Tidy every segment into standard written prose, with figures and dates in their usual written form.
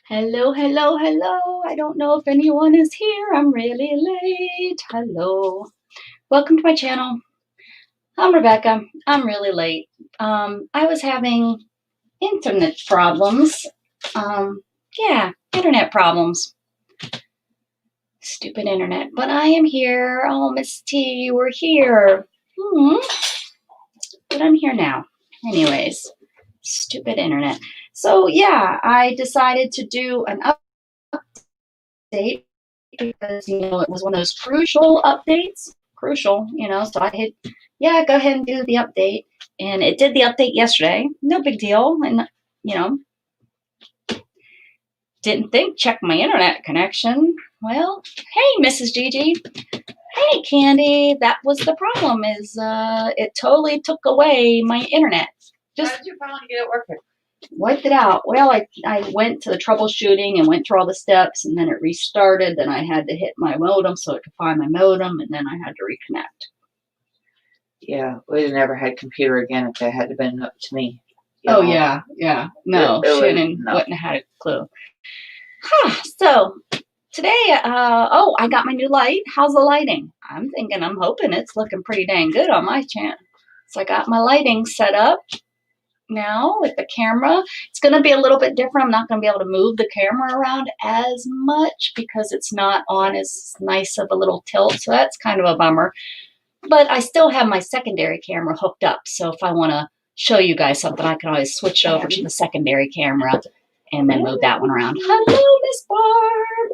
Hello, hello, hello. I don't know if anyone is here. I'm really late. Hello. Welcome to my channel. I'm Rebecca. I'm really late. I was having internet problems. Yeah, internet problems. Stupid internet. But I am here. Oh, Miss T, we're here. But I'm here now. Anyways, stupid internet. So yeah, I decided to do an update because, it was one of those crucial updates. Crucial, so I hit, yeah, go ahead and do the update. And it did the update yesterday. No big deal. And, didn't think, check my internet connection. Well, hey, Mrs. Gigi. Hey, Candy. That was the problem is it totally took away my internet. How did you finally get it working? Wiped it out. Well, I went to the troubleshooting and went through all the steps, and then it restarted. Then I had to hit my modem so it could find my modem, and then I had to reconnect. Yeah, we'd have never had computer again if it had been up to me. Oh, yeah. No, Shannon wouldn't have had a clue. So, today, I got my new light. How's the lighting? I'm hoping it's looking pretty dang good on my channel. So I got my lighting set up now with the camera. It's going to be a little bit different. I'm not going to be able to move the camera around as much because it's not on as nice of a little tilt. So that's kind of a bummer. But I still have my secondary camera hooked up. So if I want to show you guys something, I can always switch over to the secondary camera and then move that one around. Hello, Miss Barb.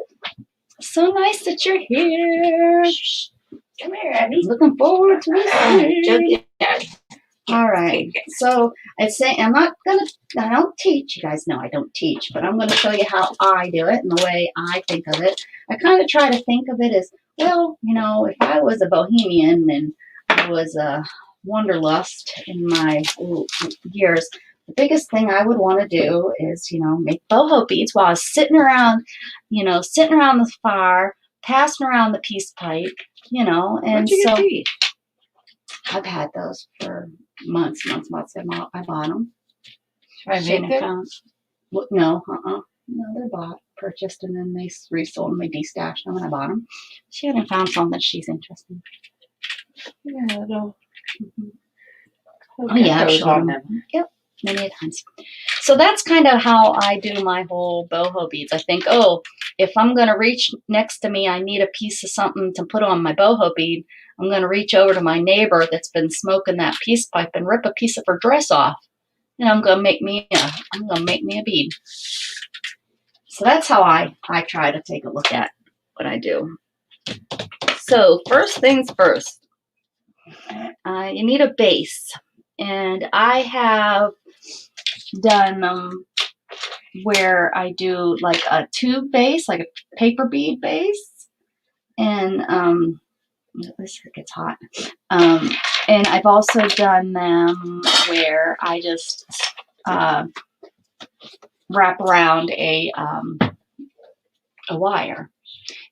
So nice that you're here. Come here, Abby. Looking forward to it. All right. So I don't teach. You guys know I don't teach, but I'm going to show you how I do it and the way I think of it. I kind of try to think of it as, well, if I was a bohemian and I was a wanderlust in my years, the biggest thing I would want to do is, make boho beads while I was sitting around the fire, passing around the peace pipe, and Where'd you get these? I've had those for months. I bought them. Should I make them? No, they're bought, purchased, and then they resold them. They destashed them, and I bought them. Shannon found some that she's interested in. Yeah, little. Oh, yeah, I've shown them. Yep, many times. So that's kind of how I do my whole boho beads. I think, if I'm going to reach next to me, I need a piece of something to put on my boho bead. I'm going to reach over to my neighbor that's been smoking that peace pipe and rip a piece of her dress off. And I'm going to make me a bead. So that's how I try to take a look at what I do. So first things first, you need a base. And I have done where I do like a tube base, like a paper bead base. And this gets hot. And I've also done them where I just wrap around a wire.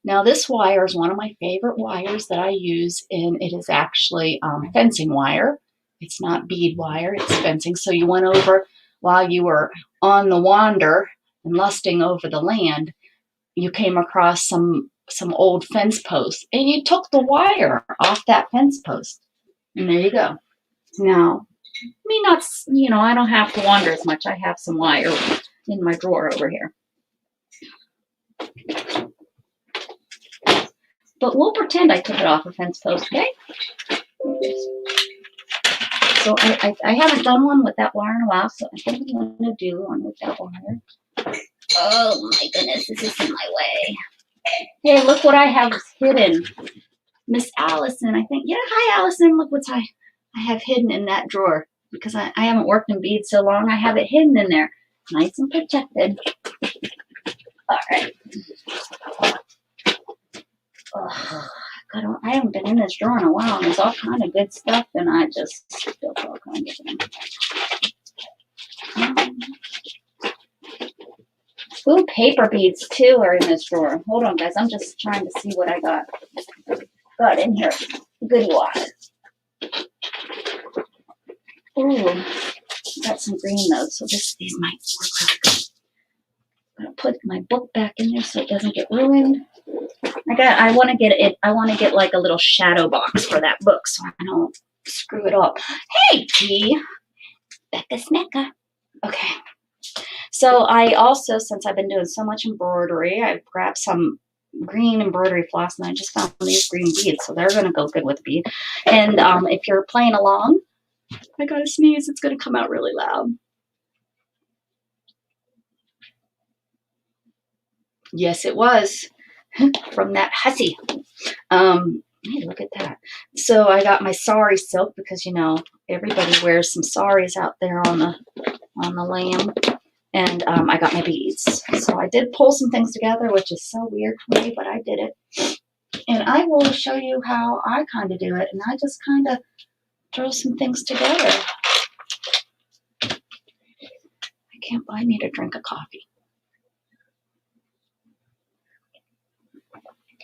Now this wire is one of my favorite wires that I use, and it is actually fencing wire. It's not bead wire, it's fencing. So you went over while you were on the wander and lusting over the land, you came across some old fence posts, and you took the wire off that fence post. And there you go. Now, I don't have to wander as much. I have some wire in my drawer over here. But we'll pretend I took it off a fence post, okay? So I haven't done one with that wire in a while, so I think I'm going to do one with that wire. Oh my goodness, this is in my way. Hey, look what I have hidden. Miss Allison, I think. Yeah, hi Allison. Look what I have hidden in that drawer. Because I haven't worked in beads so long, I have it hidden in there. Nice and protected. All right. I haven't been in this drawer in a while, and there's all kind of good stuff, and I just spilled all kinds of things. Ooh, paper beads too are in this drawer. Hold on, guys. I'm just trying to see what I got in here. Goodie wise. Ooh, got some green though, so these might work really good. I'm gonna put my book back in there so it doesn't get ruined. I want to get it. I want to get like a little shadow box for that book so I don't screw it up. Hey, G, Becca Smecca. Okay. So I also, since I've been doing so much embroidery, I grabbed some green embroidery floss, and I just found these green beads, so they're going to go good with the bead. And if you're playing along, I gotta sneeze. It's going to come out really loud. Yes, it was from that hussy. Hey, look at that. So I got my sari silk because, you know, everybody wears some saris out there on the lamb. And I got my beads. So I did pull some things together, which is so weird for me, but I did it. And I will show you how I kind of do it. And I just kind of throw some things together. I need a drink of coffee.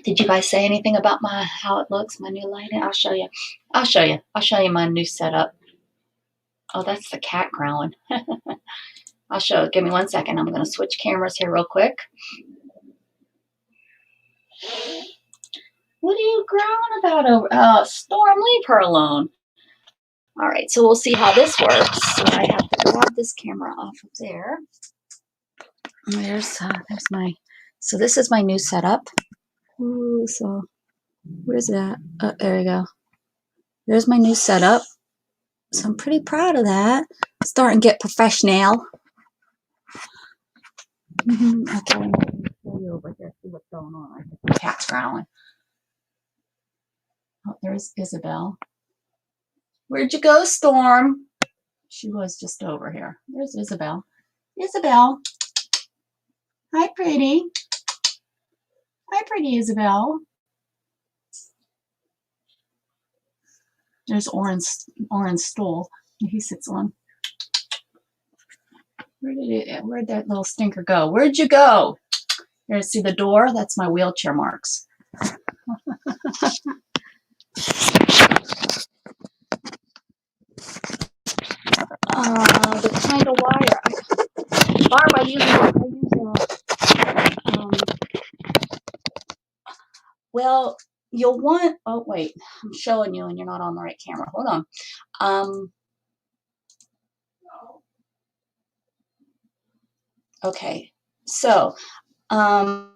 Did you guys say anything about how it looks, my new lighting? I'll show you. I'll show you my new setup. Oh, that's the cat growling. I'll show you. Give me 1 second. I'm going to switch cameras here real quick. What are you growling about? Storm, leave her alone. All right, so we'll see how this works. So I have to grab this camera off of there. There's my. So this is my new setup. Ooh, so where's that? Oh, there we go. There's my new setup. So I'm pretty proud of that. Starting to get professional. Okay, let me show you over here, see what's going on. I think the cat's growling. Oh, there's Isabel. Where'd you go, Storm? She was just over here. There's Isabel. Isabel. Hi, pretty. Hi, pretty Isabel. There's Orange stool he sits on. Where'd that little stinker go? Where'd you go? Here, see the door? That's my wheelchair marks. The kind of wire. Barb, I use well, you'll want, oh wait, I'm showing you and you're not on the right camera. Hold on. Okay, so I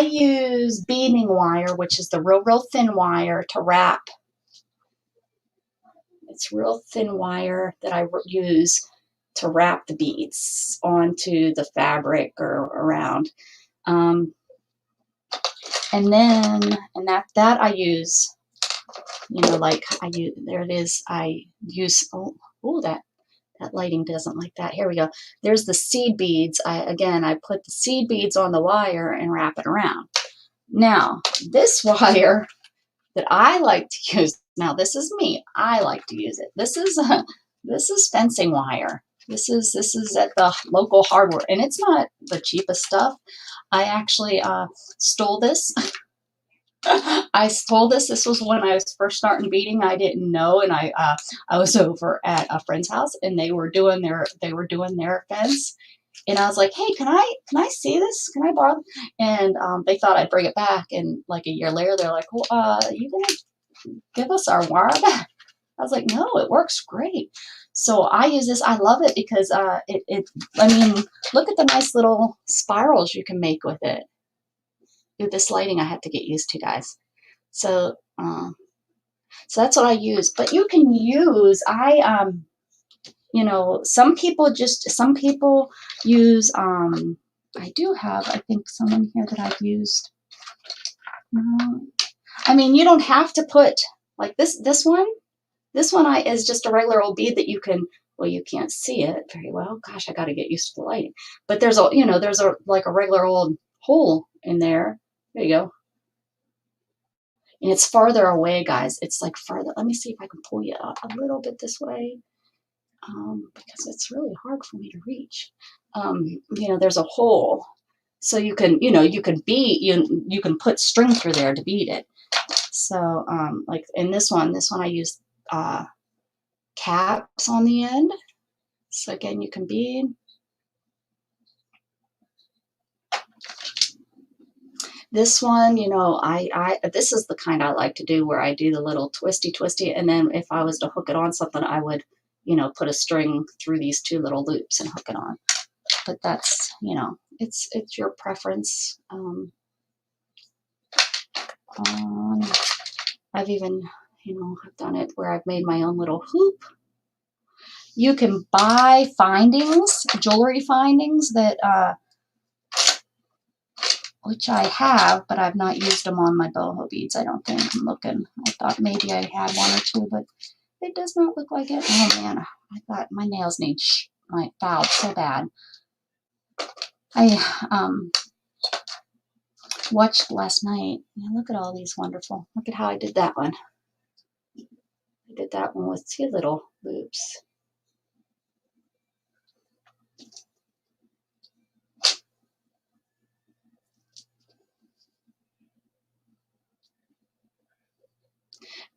use beading wire, which is the real thin wire to wrap. It's real thin wire that I use to wrap the beads onto the fabric or around. And that I use, you know, like there it is. I use, that lighting doesn't like that. Here we go. There's the seed beads. I put the seed beads on the wire and wrap it around. Now, this wire that I like to use, now this is me. I like to use it. This is fencing wire. This is at the local hardware, and it's not the cheapest stuff. I actually stole this. I stole this. This was when I was first starting beading. I didn't know, and I was over at a friend's house, and they were doing their fence, and I was like, "Hey, can I see this? Can I borrow?" And they thought I'd bring it back, and like a year later, they're like, "Well, you gonna give us our wire back?" I was like, "No, it works great." So I use this. I love it because I mean, look at the nice little spirals you can make with it. Dude, this lighting I have to get used to, guys. So, so that's what I use. But you can use, you know, some people use, I do have, I think, someone here that I've used. I mean, you don't have to put, like this one is just a regular old bead that you can, well, you can't see it very well. Gosh, I got to get used to the lighting. But there's like a regular old hole in there. There you go. And it's farther away, guys. It's like farther. Let me see if I can pull you up a little bit this way, because it's really hard for me to reach. You know, there's a hole, so you can, you can put string through there to bead it. So, like in this one I used caps on the end. So again, you can bead. This one, you know, this is the kind I like to do where I do the little twisty, and then if I was to hook it on something, I would, you know, put a string through these two little loops and hook it on. But that's, you know, it's your preference. I've even, you know, I've done it where I've made my own little hoop. You can buy findings, jewelry findings that, which I have, but I've not used them on my boho beads. I don't think. I'm looking. I thought maybe I had one or two, but it does not look like it. Oh man, I thought my nails need my filed so bad. I watched last night. Yeah, look at all these wonderful. Look at how I did that one. I did that one with two little loops.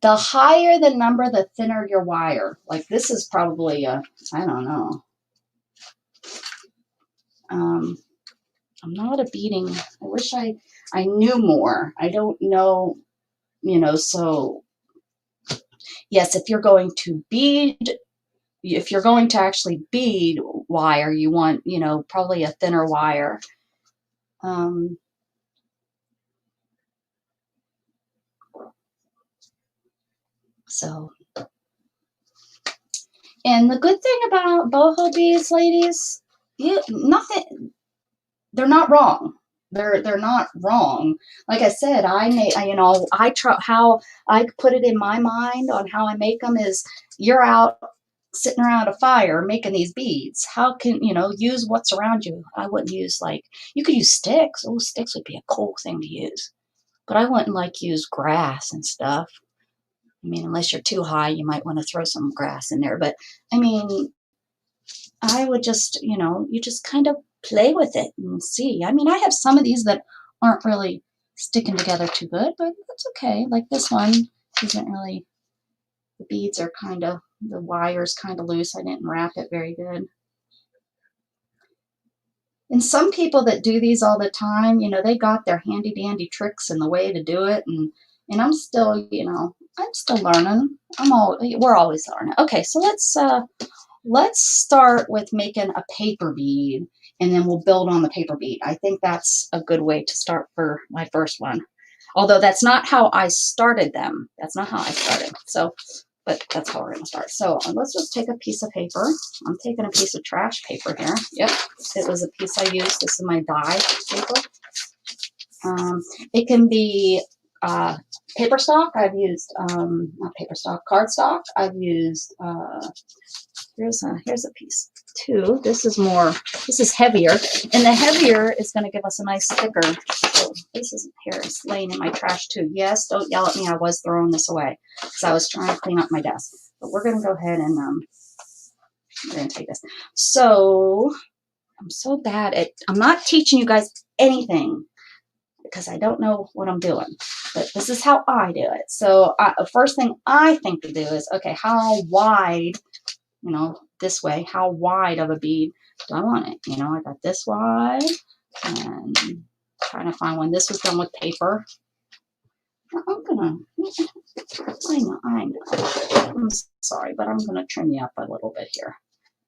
The higher the number, the thinner your wire. Like this is probably a, I don't know. I'm not a beading. I wish I knew more. I don't know, you know, so yes, if you're going to bead, if you're going to actually bead wire, you want, you know, probably a thinner wire. So, and the good thing about boho beads, ladies, they're not wrong. They're not wrong. Like I said, you know, I try how I put it in my mind on how I make them is you're out sitting around a fire making these beads. How can, you know, use what's around you? I wouldn't use like, you could use sticks. Oh, sticks would be a cool thing to use. But I wouldn't like use grass and stuff. I mean, unless you're too high, you might want to throw some grass in there. But I mean, I would just, you know, you just kind of play with it and see. I mean, I have some of these that aren't really sticking together too good, but that's okay. Like this one isn't really, the beads are kind of, the wire's kind of loose. I didn't wrap it very good. And some people that do these all the time, you know, they got their handy dandy tricks and the way to do it. And I'm still, you know, I'm still learning. We're always learning. Okay, so let's start with making a paper bead and then we'll build on the paper bead. I think that's a good way to start for my first one. Although that's not how I started them. That's not how I started. So, but that's how we're going to start. So let's just take a piece of paper. I'm taking a piece of trash paper here. Yep, it was a piece I used. This is my dye paper. It can be paper stock. I've used, not paper stock, cardstock. I've used, here's a piece too. This is heavier, and the heavier is going to give us a nice thicker. So this is here, it's laying in my trash too. Yes, don't yell at me. I was throwing this away because I was trying to clean up my desk. But we're going to go ahead and we're going to take this. So I'm so bad at, I'm not teaching you guys anything because I don't know what I'm doing, but this is how I do it. So the first thing I think to do is, okay, how wide, you know, this way, how wide of a bead do I want it? You know, I got this wide, and trying to find one. This was done with paper. I'm sorry, but I'm gonna trim you up a little bit here.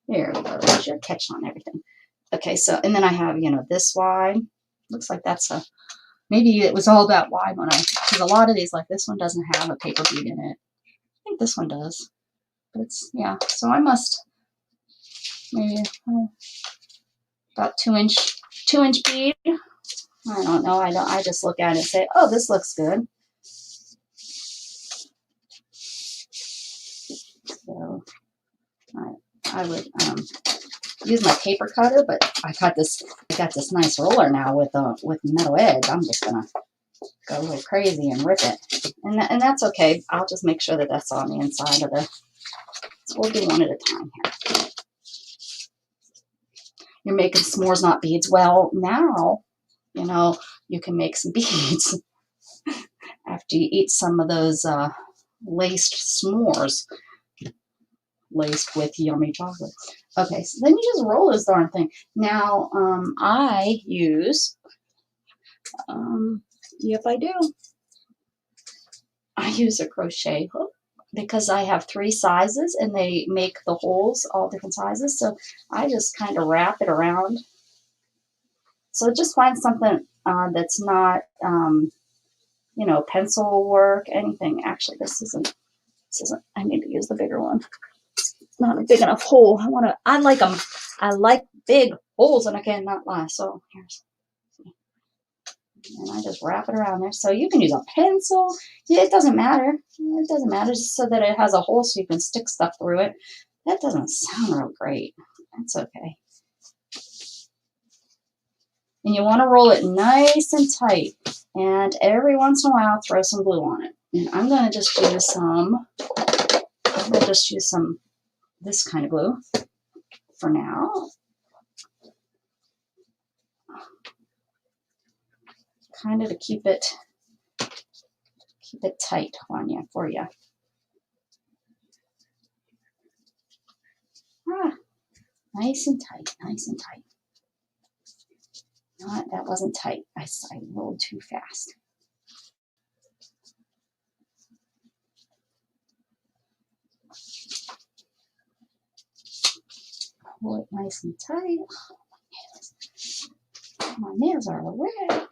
There we go. There's your catch on everything. Okay, so, and then I have, you know, this wide. Looks like that's a, maybe it was all that wide when because a lot of these, like this one doesn't have a paper bead in it. I think this one does. But it's, yeah, so I must, maybe about 2-inch bead. I don't know. I just look at it and say, oh, this looks good. So I would use my paper cutter, but I got this nice roller now with metal edge. I'm just gonna go a little crazy and rip it, and that's okay. I'll just make sure that that's on the inside of the. So we'll do one at a time here. You're making s'mores, not beads. Well, now, you know, you can make some beads after you eat some of those laced s'mores, laced with yummy chocolate. Okay, so then you just roll this darn thing. Now, I use, yep, I do. I use a crochet hook because I have 3 sizes and they make the holes all different sizes. So I just kind of wrap it around. So just find something that's not, you know, pencil work, anything. Actually, this isn't, I need to use the bigger one. It's not a big enough hole. I like them. I like big holes and I cannot lie. So here's, and I just wrap it around there. So you can use a pencil. Yeah, it doesn't matter. It doesn't matter, just so that it has a hole so you can stick stuff through it. That doesn't sound real great. That's okay. And you want to roll it nice and tight. And every once in a while, throw some glue on it. And I'm going to just use some, this kind of glue for now. Kind of to keep it tight on you, for you. Nice and tight, nice and tight. No, that wasn't tight. I rolled too fast. Pull it nice and tight. Oh, my nails are red.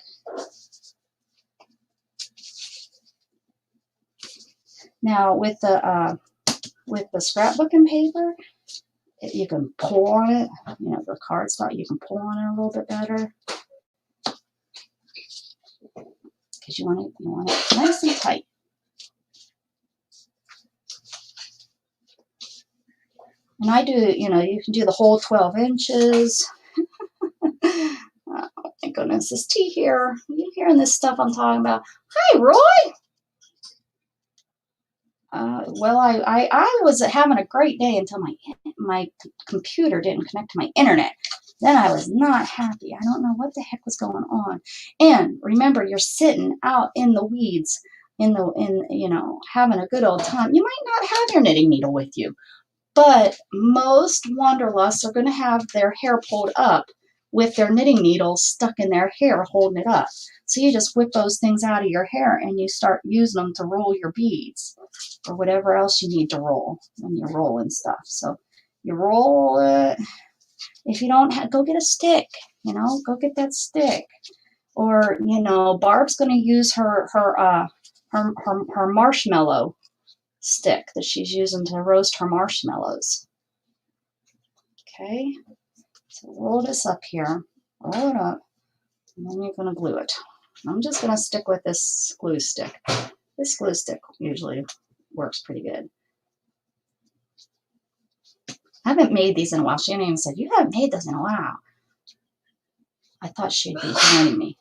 Now with the scrapbooking paper, you can pull on it. You know, the cardstock, you can pull on it a little bit better because you want it nice and tight. And I do, you know, you can do the whole 12 inches. Oh my goodness, this tea here. Are you hearing this stuff I'm talking about? Hi, Roy. Well, I was having a great day until my computer didn't connect to my internet. Then I was not happy. I don't know what the heck was going on. And remember, you're sitting out in the weeds, you know, having a good old time. You might not have your knitting needle with you, but most wanderlusts are going to have their hair pulled up with their knitting needles stuck in their hair holding it up. So you just whip those things out of your hair and you start using them to roll your beads or whatever else you need to roll when you're rolling stuff. So you roll it. If you don't have, go get a stick, you know, go get that stick. Or, you know, Barb's going to use her marshmallow stick that she's using to roast her marshmallows. Okay, so roll this up here, roll it up, and then you're going to glue it. I'm just going to stick with this glue stick. This glue stick usually works pretty good. I haven't made these in a while. Shannon even said, you haven't made those in a while. I thought she'd be joining me.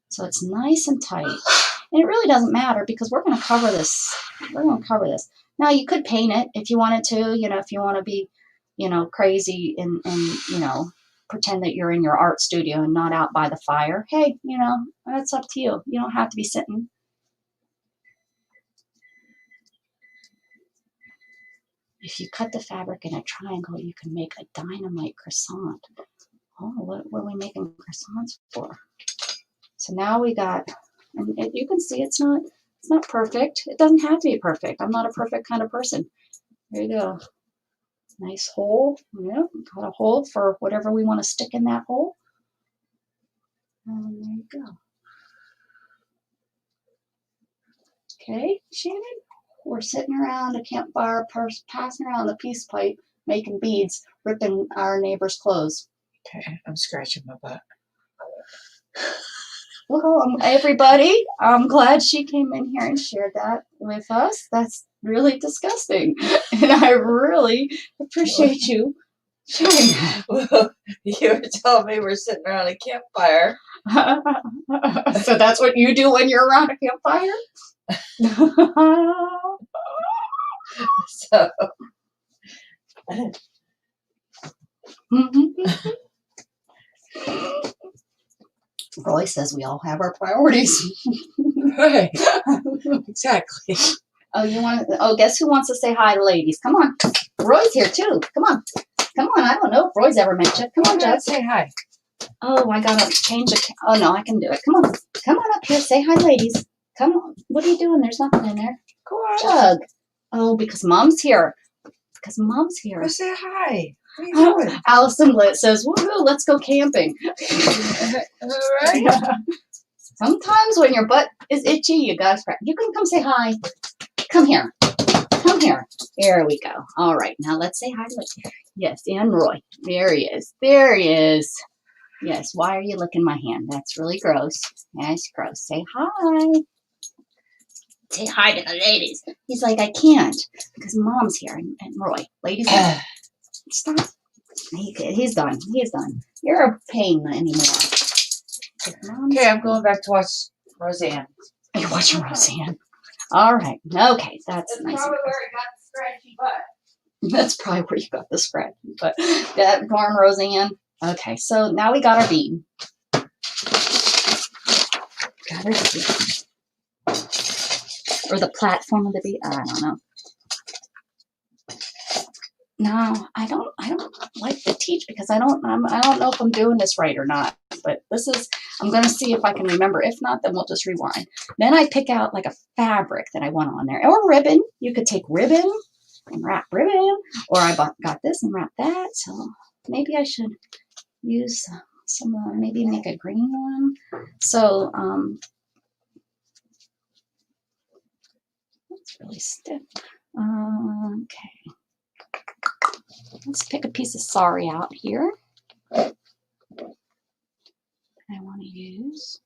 So it's nice and tight. And it really doesn't matter because we're going to cover this. We're going to cover this. Now, you could paint it if you wanted to, you know, if you want to be, you know, crazy and, you know, pretend that you're in your art studio and not out by the fire. Hey, you know, that's up to you. You don't have to be sitting. If you cut the fabric in a triangle, you can make a dynamite croissant. Oh, what are we making croissants for? So now we got, and you can see it's not perfect. It doesn't have to be perfect. I'm not a perfect kind of person. There you go. Nice hole. Yep, got a hole for whatever we want to stick in that hole. And there you go. Okay, Shannon, we're sitting around a campfire, passing around the peace pipe, making beads, ripping our neighbor's clothes. Okay, I'm scratching my butt. Well, everybody, I'm glad she came in here and shared that with us. That's really disgusting. And I really appreciate you sharing that. Well, you were telling me we're sitting around a campfire. So that's what you do when you're around a campfire? So. Roy says we all have our priorities. Right. Exactly. Oh, guess who wants to say hi to ladies? Come on. Roy's here too. Come on. Come on, I don't know if Roy's ever met you. Come on, Jess. Say hi. Oh, I gotta change the. Oh no, I can do it. Come on, come on up here. Say hi, ladies. Come on. What are you doing? There's nothing in there. Go on. Jug. Oh, because Mom's here. Because Mom's here. Go say hi. What are you doing? Allison Lit says, "Woohoo! Let's go camping." All right. Sometimes when your butt is itchy, you gotta scratch. You can come say hi. Come here. Come here. There we go. All right. Now let's say hi to yes, and Roy. There he is. There he is. Yes. Why are you licking my hand? That's really gross. That's gross. Say hi. Say hi to the ladies. He's like, I can't because Mom's here and Roy. Ladies, stop. He's done. He's done. You're a pain anymore. Okay, I'm going back to watch Roseanne. You're watching Roseanne. All right. Okay, that's nice. Probably where I got the scratchy butt. That's probably where you got the scratch. But that darn Roseanne. Okay, so now we got our bead. Got our bead. Or the platform of the bead. I don't know. No, I don't like to teach because I don't know if I'm doing this right or not. But this is, I'm going to see if I can remember. If not, then we'll just rewind. Then I pick out like a fabric that I want on there. Or ribbon. You could take ribbon and wrap ribbon. Or I got this and wrap that. So maybe I should use some, maybe make a green one. So, it's really stiff. Okay. Let's pick a piece of sari out here. I want to use.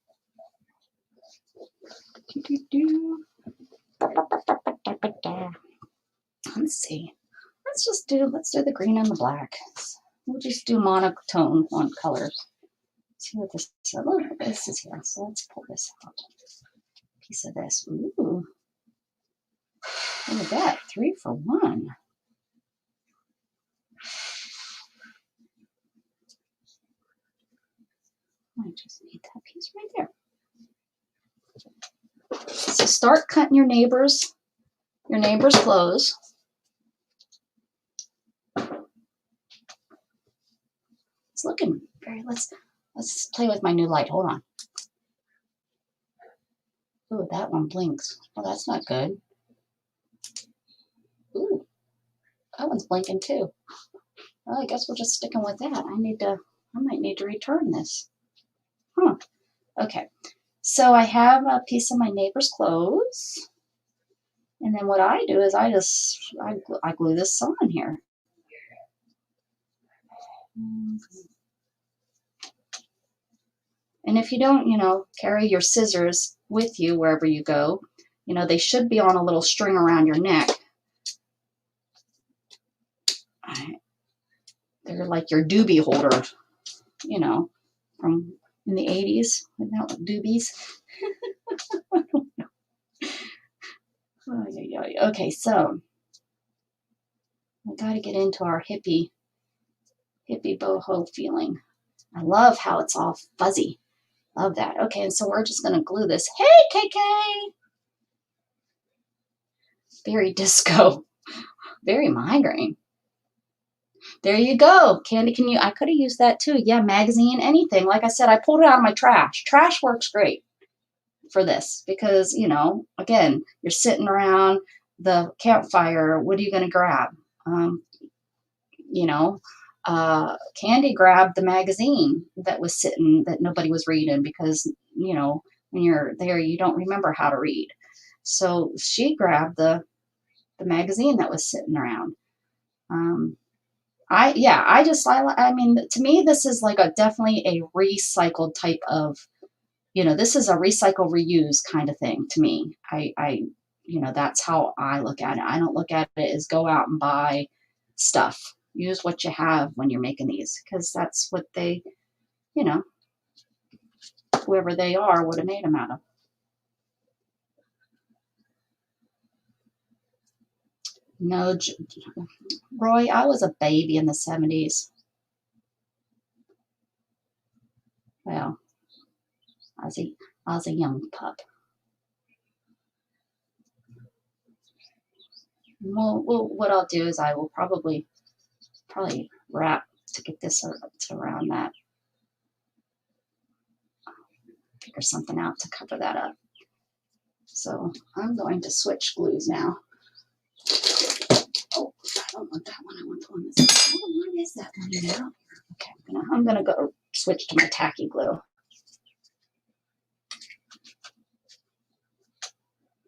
Let's see. Let's do the green and the black. We'll just do monotone on colors. See what this is. Look, this is here. So let's pull this out. Piece of this. Ooh. Look at that. 3 for 1. I just need that piece right there. So start cutting your neighbor's clothes. It's looking very. Let's play with my new light. Hold on. Ooh, that one blinks. Oh, that's not good. Ooh, that one's blinking too. Well, I guess we're just sticking with that. I might need to return this. Huh. Okay. So I have a piece of my neighbor's clothes. And then what I do is I glue this on here. And if you don't, carry your scissors with you wherever you go, they should be on a little string around your neck. They're like your doobie holder, from in the 80s. Doobies. Okay, so we got to get into our hippie boho feeling. I love how it's all fuzzy. Love that. Okay, and so we're just going to glue this. Hey, KK! Very disco. Very migraine. There you go. Candy, I could have used that too. Yeah, magazine, anything. Like I said, I pulled it out of my trash. Trash works great for this because, again, you're sitting around the campfire. What are you going to grab? Candy grabbed the magazine that was sitting that nobody was reading because, when you're there, you don't remember how to read. So she grabbed the magazine that was sitting around. I mean, to me, this is like definitely a recycled type of, this is a recycle reuse kind of thing to me. That's how I look at it. I don't look at it as go out and buy stuff. Use what you have when you're making these because that's what they, whoever they are would have made them out of. No, Roy, I was a baby in the 70s. Well, I was a young pup. Well, what I'll do is I will probably wrap to get this around that. Figure something out to cover that up. So I'm going to switch glues now. Oh, I don't want that one. I want the one that's, oh, what is that one now? Okay, I'm gonna go switch to my tacky glue.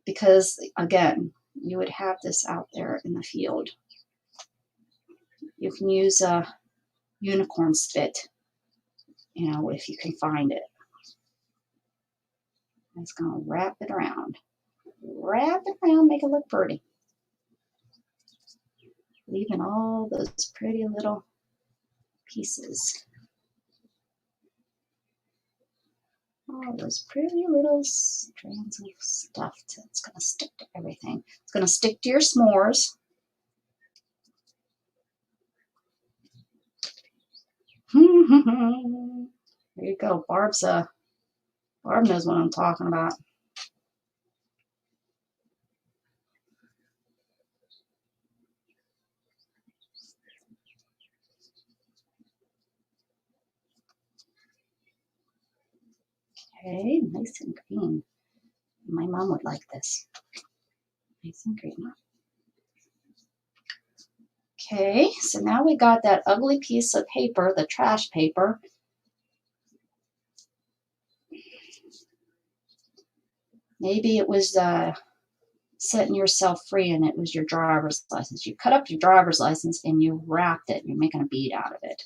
Because again, you would have this out there in the field. You can use a unicorn spit, you know, if you can find it. It's gonna wrap it around. Wrap it around, make it look pretty. Leaving all those pretty little pieces. All those pretty little strands of stuff that's going to stick to everything. It's going to stick to your s'mores. There you go. Barb knows what I'm talking about. Okay, nice and green. My mom would like this. Nice and green. Okay, so now we got that ugly piece of paper, the trash paper. Maybe it was setting yourself free and it was your driver's license. You cut up your driver's license and you wrapped it and you're making a bead out of it.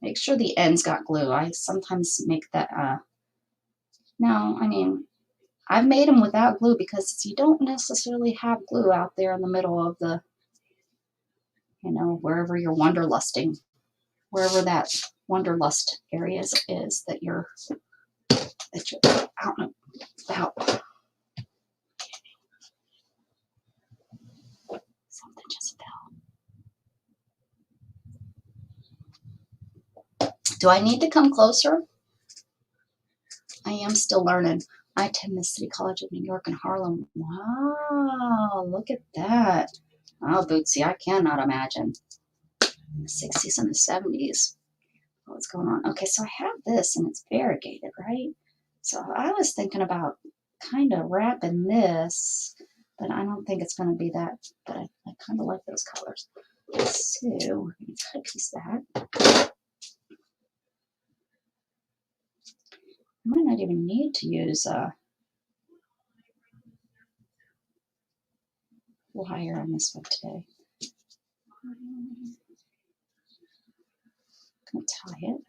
Make sure the ends got glue. I sometimes make that, no, I mean, I've made them without glue because you don't necessarily have glue out there in the middle of the, you know, wherever you're wanderlusting, wherever that wanderlust area is that you're out and about. Something just fell. Do I need to come closer? I am still learning. I attend the City College of New York in Harlem. Wow, look at that. Oh, Bootsy, I cannot imagine. In the 60s and the 70s. What's going on? Okay, so I have this and it's variegated, right? So I was thinking about kind of wrapping this, but I don't think it's going to be that, but I kind of like those colors. So we're going to cut a piece of that. I might not even need to use wire on this one today. I'm going to tie it.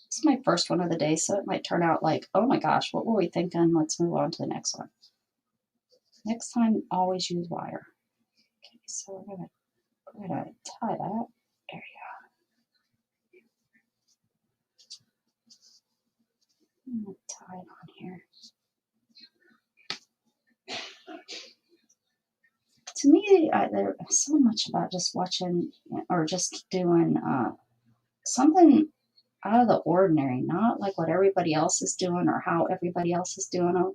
It's my first one of the day, so it might turn out like, oh my gosh, what were we thinking? Let's move on to the next one. Next time, always use wire. Okay, so we're gonna tie that. There you go. I'm gonna tie it on here. To me, there's so much about just watching or just doing something out of the ordinary, not like what everybody else is doing or how everybody else is doing them.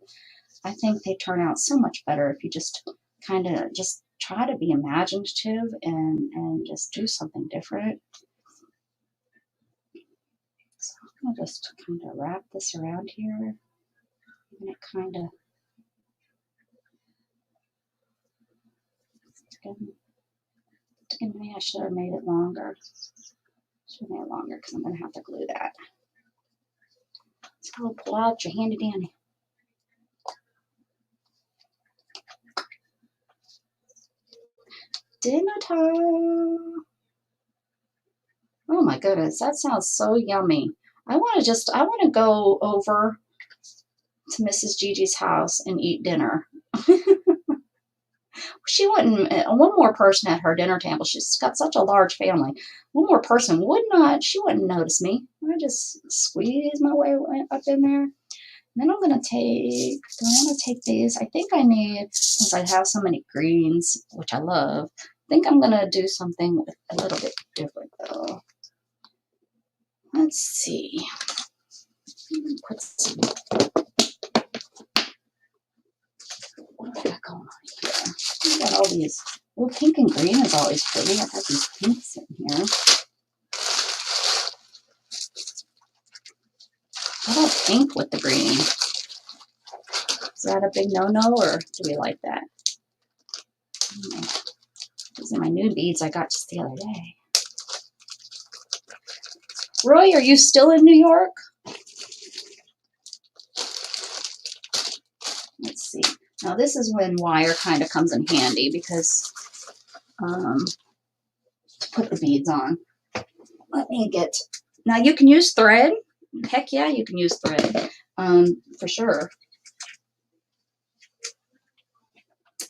I think they turn out so much better if you just kind of just try to be imaginative and just do something different. So I'm gonna just kind of wrap this around here, and it kind of maybe I should have made it longer. Should have made it longer because I'm gonna have to glue that. So pull out your handy dandy. Dinner time. Oh my goodness, that sounds so yummy. I want to go over to Mrs. Gigi's house and eat dinner. She wouldn't, one more person at her dinner table. She's got such a large family. One more person she wouldn't notice me. I just squeeze my way up in there. And then I'm going to take, do I want to take these? I think I need, since I have so many greens, which I love, I think I'm going to do something a little bit different though. Let's see. Put some, what do I got going on here? I got all these. Well, pink and green is always pretty. I got these pinks in here. What about pink with the green? Is that a big no-no, or do we like that? These are my new beads I got just the other day. Roy, are you still in New York? Let's see. Now this is when wire kind of comes in handy because to put the beads on. Let me get. Now you can use thread. Heck yeah, you can use thread for sure.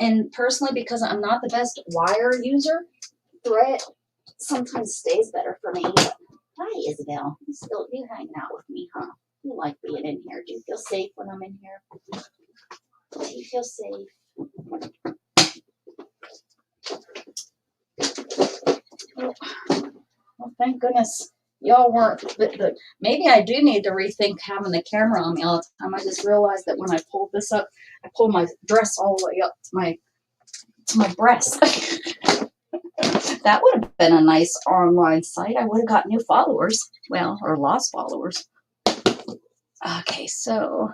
And personally, because I'm not the best wire user, thread sometimes stays better for me. But, hi, Isabel. You hanging out with me, huh? You like being in here. Do you feel safe when I'm in here? Do you feel safe? Well, thank goodness y'all weren't. But maybe I do need to rethink having the camera on me all the time. I just realized that when I pulled this up, I pulled my dress all the way up to my breast. That would have been a nice online site. I would have got new followers. Well, or lost followers. Okay, so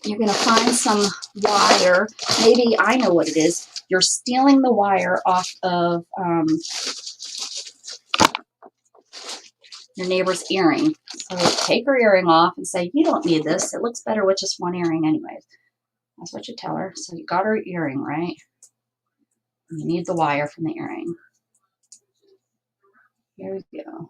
you're going to find some wire. Maybe I know what it is. You're stealing the wire off of your neighbor's earring. So take her earring off and say, you don't need this. It looks better with just one earring anyways. That's what you tell her. So you got her earring, right? You need the wire from the earring. Here we go.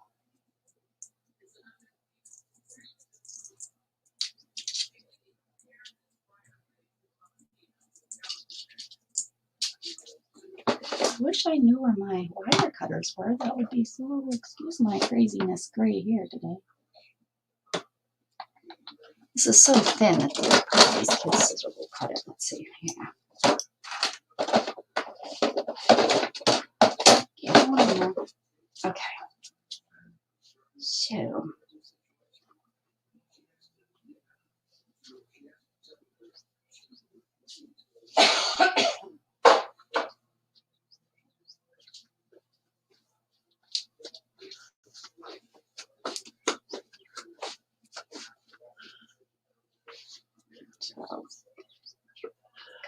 I wish I knew where my wire cutters were. That would be so, excuse my craziness gray hair today. This is so thin that these kids' scissors will cut it. Let's see. Yeah. Get one more. Okay. So. So,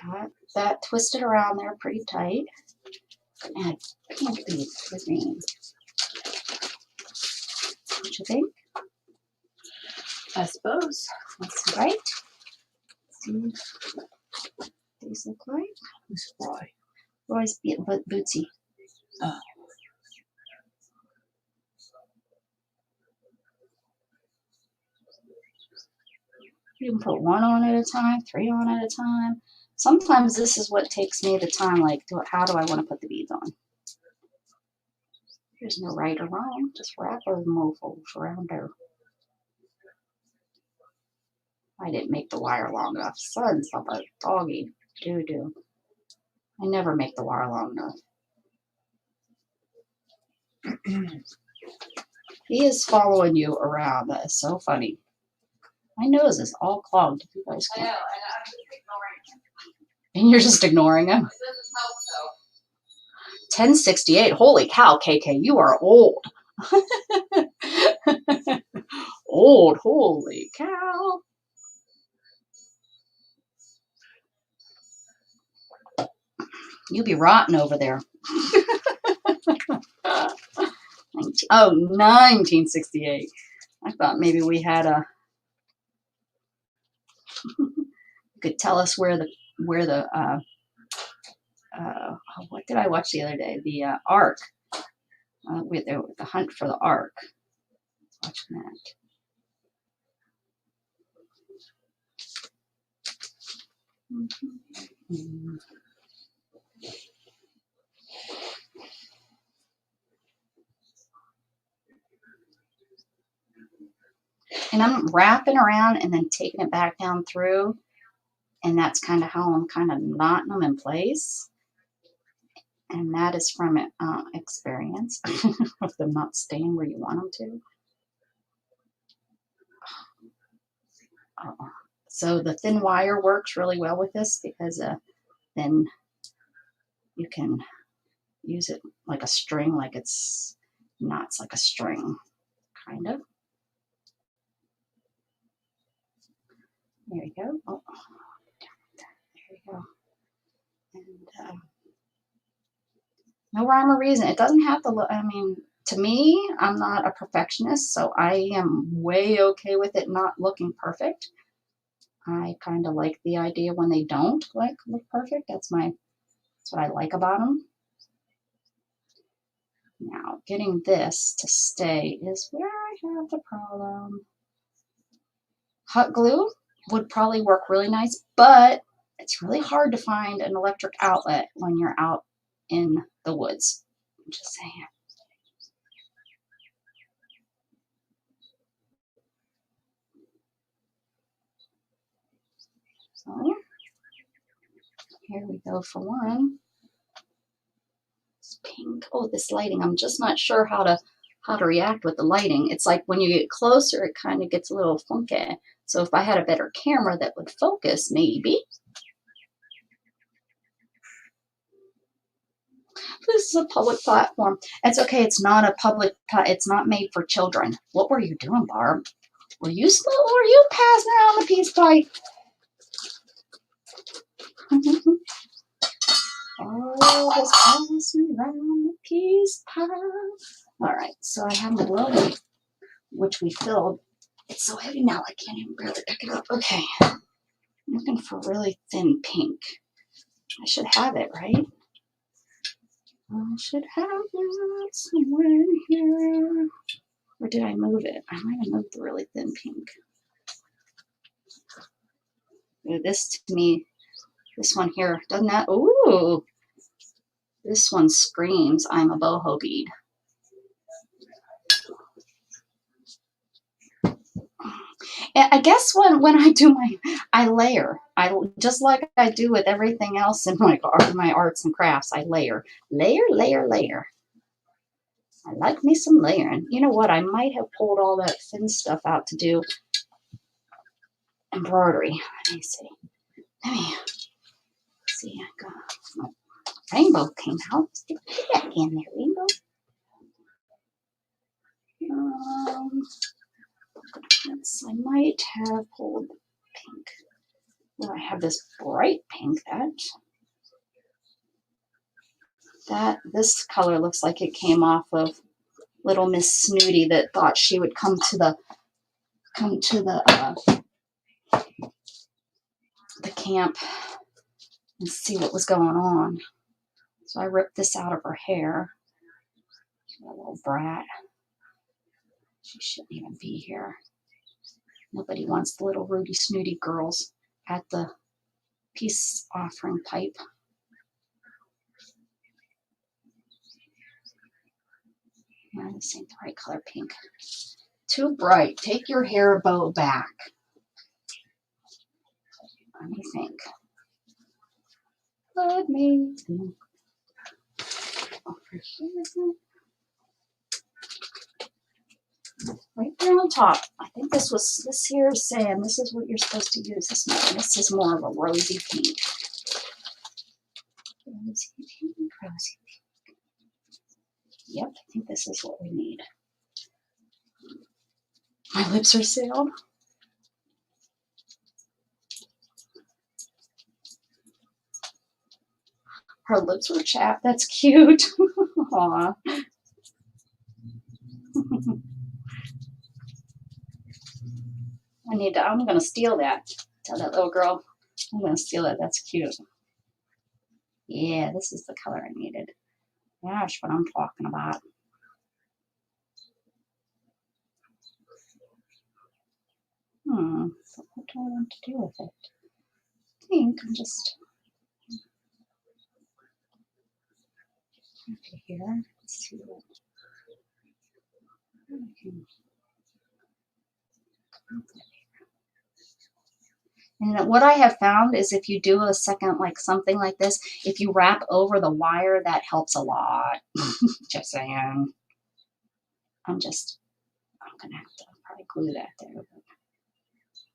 got that twisted around there pretty tight. Add pink beads to the green. What you think? I suppose. That's right. See what these look like. Who's Roy? Roy's Bootsy. Oh. You can put one on at a time, 3 on at a time. Sometimes this is what takes me the time, like, how do I want to put the beads on? There's no right or wrong. Just wrap those mofos around there. I didn't make the wire long enough. Sons of a doggy doo-doo. I never make the wire long enough. He is following you around. That is so funny. My nose is all clogged. You guys can't. I know, and I'm just ignoring him. And you're just ignoring him? It doesn't help, though. 1068. Holy cow, KK, you are old. Old, holy cow. You be rotten over there. 1968. I thought maybe we had a. You could tell us where the what did I watch the other day? The Ark. With the hunt for the Ark. Watching that. Mm-hmm. And I'm wrapping around and then taking it back down through. And that's kind of how I'm kind of knotting them in place. And that is from experience of them not staying where you want them to. So the thin wire works really well with this because then you can use it like a string, like it's knots like a string, kind of. There you go. Oh, there you go. And no rhyme or reason. It doesn't have to look, I mean, to me, I'm not a perfectionist, so I am way okay with it not looking perfect. I kind of like the idea when they don't look perfect. That's what I like about them. Now, getting this to stay is where I have the problem. Hot glue would probably work really nice, but it's really hard to find an electric outlet when you're out in the woods. I'm just saying. So here we go for one. It's pink. Oh, this lighting. I'm just not sure how to react with the lighting. It's like when you get closer, it kind of gets a little funky. So if I had a better camera that would focus, maybe. This is a public platform. It's okay. It's not a public. It's not made for children. What were you doing, Barb? Were you passing around the peace pipe? Oh, just passing around the peace pipe. All right. So I have my glow, which we filled. It's so heavy now I can't even barely pick it up. Okay. I'm looking for really thin pink. I should have it, right? I should have it somewhere in here. Or did I move it? I might have moved the really thin pink. This to me, this one here, doesn't that? Ooh, this one screams I'm a boho bead. And I guess when I do I layer. I just like I do with everything else in my arts and crafts. I layer. I like me some layering. You know what? I might have pulled all that thin stuff out to do embroidery. Let me see. I got my rainbow came out. Stick that in there, rainbow. I might have pulled pink. Well, I have this bright pink that this color looks like it came off of Little Miss Snooty that thought she would come to the camp and see what was going on. So I ripped this out of her hair. A little brat. She shouldn't even be here. Nobody wants the little Rudy Snooty girls at the peace offering pipe. No, this ain't the right color pink. Too bright. Take your hair bow back. Let me think. Let me think. Over here. Right there on top. I think this here is saying this is what you're supposed to use this morning. This is more of a rosy pink. Rosy pink, rosy pink. Yep, I think this is what we need. My lips are sealed. Her lips were chapped. That's cute. Aw. I'm gonna steal that. Tell that little girl, I'm gonna steal it. That's cute. Yeah, this is the color I needed. That's what I'm talking about. So what do I want to do with it? I think I'm just over here. Let's see what I can. And what I have found is if you do a second, like something like this, if you wrap over the wire, that helps a lot. Just saying. I'm gonna have to probably glue that there.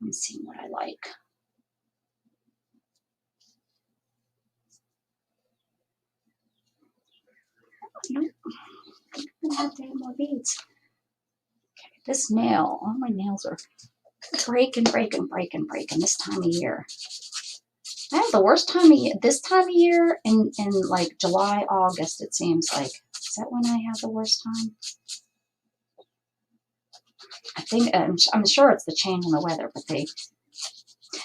Let me see what I like. Nope. I have to have more beads. Okay, this nail, all my nails are breaking this time of year. I have the worst time of year, this time of year in like July, August, it seems like. Is that when I have the worst time? I think, I'm sure it's the change in the weather, but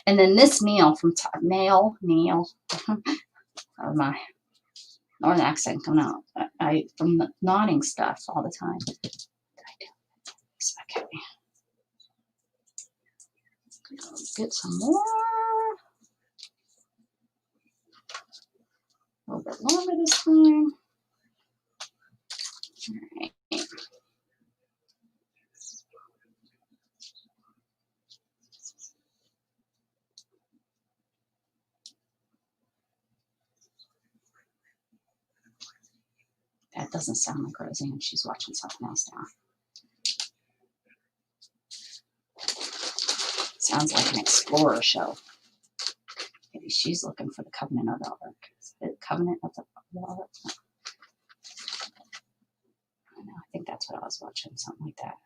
and then this nail from, nail, my northern accent coming out. From the knotting stuff all the time. Okay. Let's get some more. A little bit longer this time. All right. That doesn't sound like Roseanne. She's watching something else now. Sounds like an explorer show. Maybe she's looking for the Covenant of the Ark. The Covenant of the Ark. I know. I think that's what I was watching. Something like that.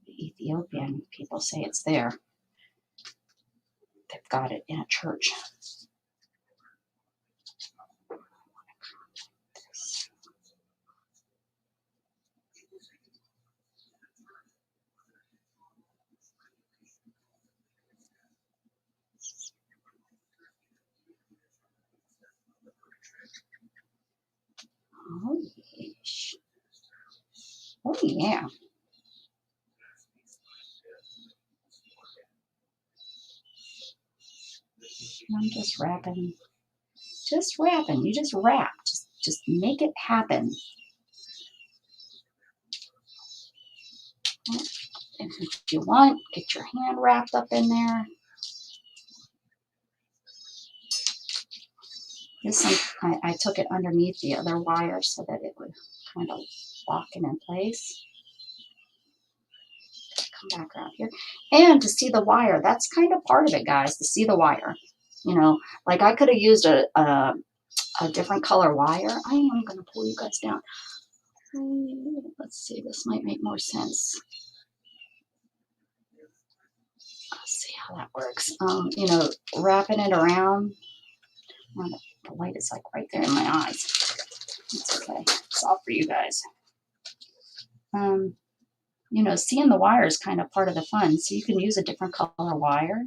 The Ethiopian people say it's there. They've got it in a church. Oh, yes. Oh, yeah. I'm just wrapping. Just wrapping. You just wrap. Just make it happen. If you want, get your hand wrapped up in there. This one, I took it underneath the other wire so that it would kind of lock it in place. Come back around here. And to see the wire, that's kind of part of it, guys, to see the wire. You know, like I could have used a different color wire. I am going to pull you guys down. Let's see, this might make more sense. Let's see how that works. You know, wrapping it around. Well, the light is like right there in my eyes. It's okay. It's all for you guys. You know, seeing the wire is kind of part of the fun. So you can use a different color wire.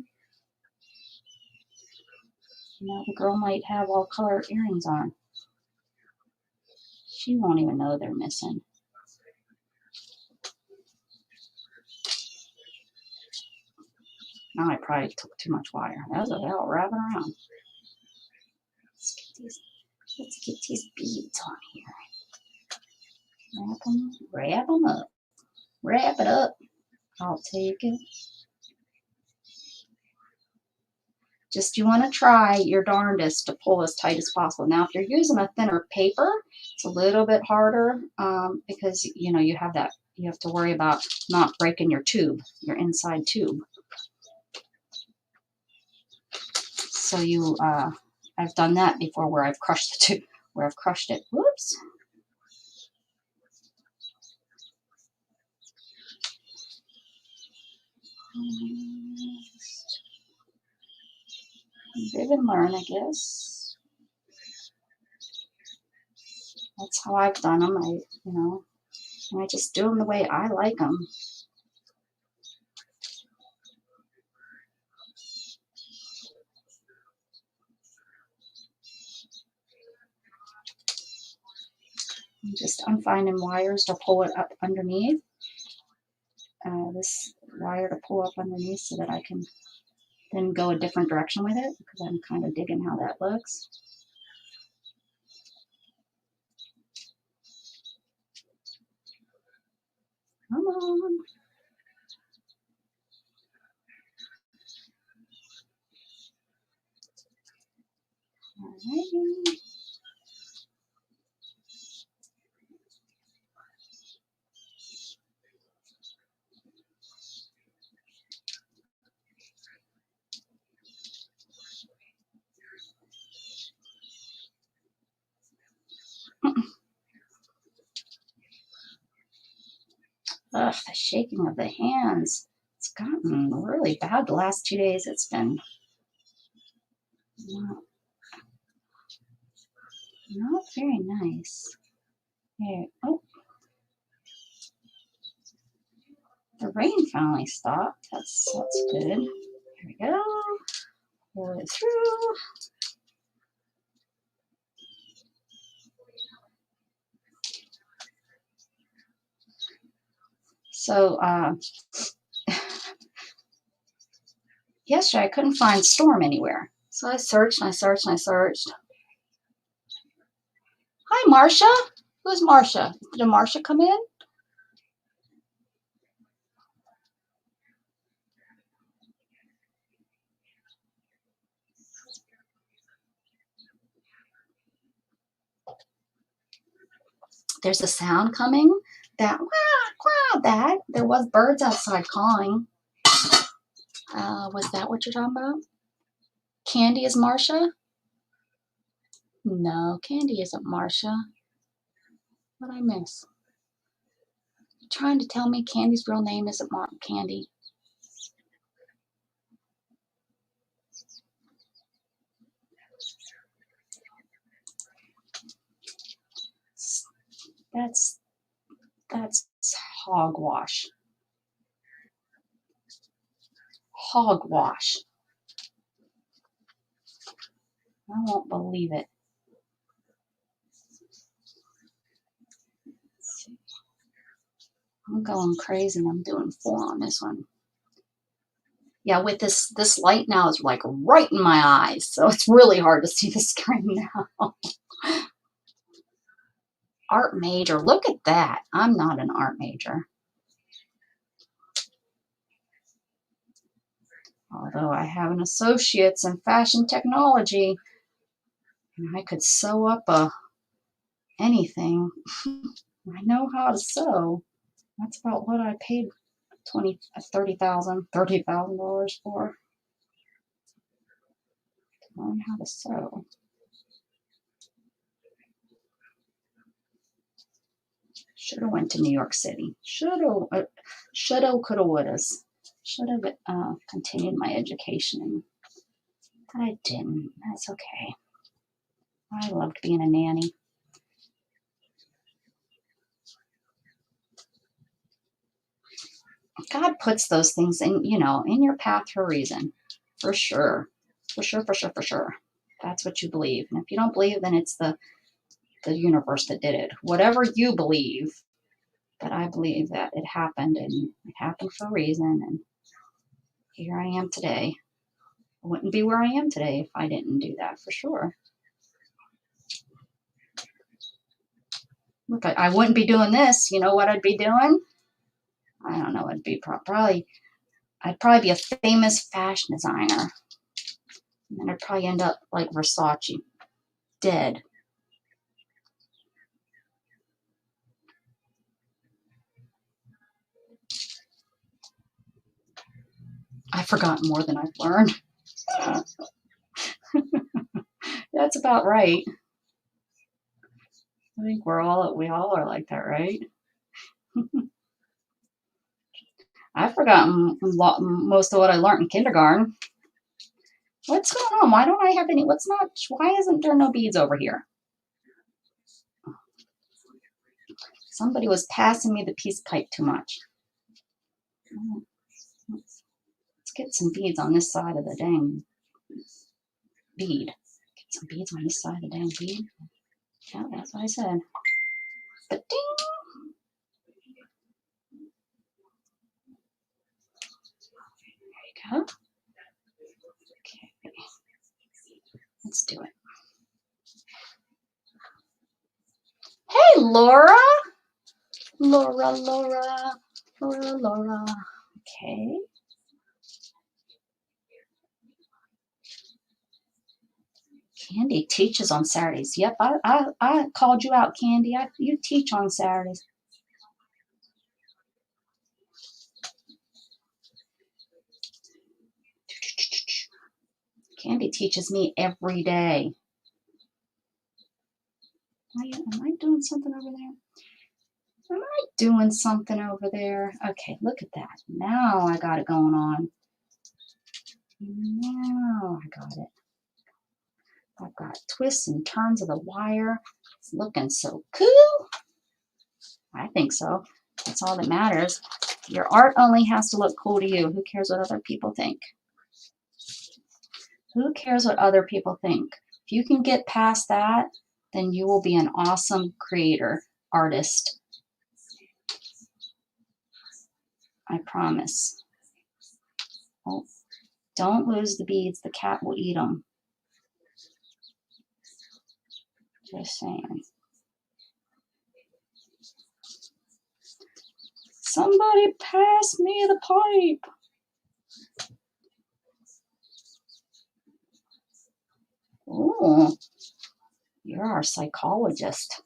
You know, the girl might have all color earrings on. She won't even know they're missing. Now I probably took too much wire. That was a hell wrapping around. Let's get these beads on here. Wrap them up. Wrap it up. I'll take it. Just you want to try your darndest to pull as tight as possible. Now, if you're using a thinner paper, it's a little bit harder because, you know, you have to worry about not breaking your tube, your inside tube. So I've done that before where I've crushed the tube, where I've crushed it. Whoops. Live and learn, I guess. That's how I've done them. I just do them the way I like them. I'm finding wires to pull it up underneath. This wire to pull up underneath so that I can then go a different direction with it because I'm kind of digging how that looks. Come on. Alrighty. Ugh, the shaking of the hands. It's gotten really bad the last 2 days. It's been not very nice. Here, oh, the rain finally stopped. That's good. Here we go. Pull it through. So yesterday I couldn't find Storm anywhere. So I searched and I searched and I searched. Hi, Marcia. Who's Marcia? Did Marcia come in? There's a sound coming. That that there was birds outside calling. Was that what you're talking about? Candy is Marcia? No, Candy isn't Marcia. What did I miss? You're trying to tell me Candy's real name isn't Candy? That's hogwash. Hogwash. I won't believe it. I'm going crazy. I'm doing 4 on this one. Yeah, with this light now is like right in my eyes, so it's really hard to see the screen now. Art major. Look at that. I'm not an art major. Although I have an associate's in fashion technology, and I could sew up anything. I know how to sew. That's about what I paid $30,000 for. To learn how to sew. Should have went to New York City. Shoulda, coulda, wouldas. Should have continued my education, but I didn't. That's okay. I loved being a nanny. God puts those things in your path for a reason, for sure, for sure, for sure, for sure. That's what you believe, and if you don't believe, then it's the universe that did it. Whatever you believe, but I believe that it happened, and it happened for a reason, and here I am today. I wouldn't be where I am today if I didn't do that, for sure. Look, I wouldn't be doing this. You know what I'd be doing? I don't know. I'd probably be a famous fashion designer. And then I'd probably end up like Versace, dead. I've forgotten more than I've learned. That's about right. I think we all are like that, right? I've forgotten most of what I learned in kindergarten. What's going on? Why don't I have any? Why isn't there no beads over here? Somebody was passing me the peace pipe too much. Let's get some beads on this side of the dang bead. Get some beads on this side of the dang bead. Yeah, that's what I said. But ding! There you go. Okay. Let's do it. Hey, Laura! Laura. Okay. Candy teaches on Saturdays. Yep, I called you out, Candy. You teach on Saturdays. Candy teaches me every day. Am I doing something over there? Am I doing something over there? Okay, look at that. Now I got it going on. Now I got it. I've got twists and turns of the wire. It's looking so cool. I think so. That's all that matters. Your art only has to look cool to you. Who cares what other people think? Who cares what other people think? If you can get past that, then you will be an awesome creator, artist. I promise. Oh, don't lose the beads. The cat will eat them. Just saying. Somebody pass me the pipe. Ooh, you're our psychologist.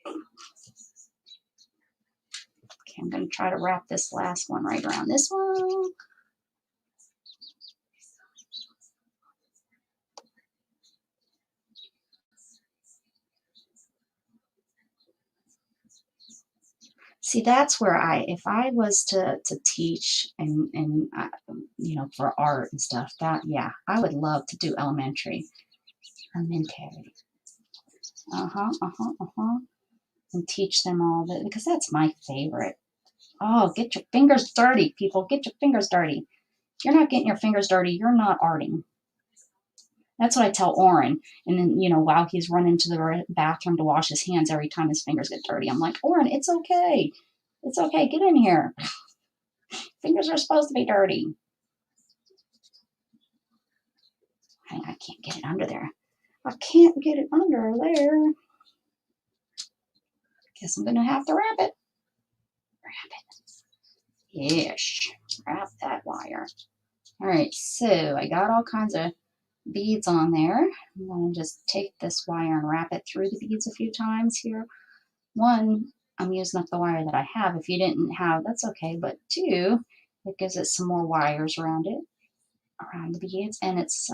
Okay, I'm going to try to wrap this last one right around this one. See, that's where if I was to teach and you know, for art and stuff, that, yeah, I would love to do elementary. Elementary. And teach them all that, because that's my favorite. Oh, get your fingers dirty, people. Get your fingers dirty. If you're not getting your fingers dirty, you're not arting. That's what I tell Oren. And then, you know, while he's running to the bathroom to wash his hands every time his fingers get dirty, I'm like, Oren, it's okay. It's okay. Get in here. Fingers are supposed to be dirty. I can't get it under there. I can't get it under there. Guess I'm going to have to wrap it. Wrap it. Yes. Wrap that wire. All right. So I got all kinds of beads on there. I'm going to just take this wire and wrap it through the beads a few times here. One, I'm using up the wire that I have. If you didn't have, that's okay. But two, it gives it some more wires around it, around the beads, and it's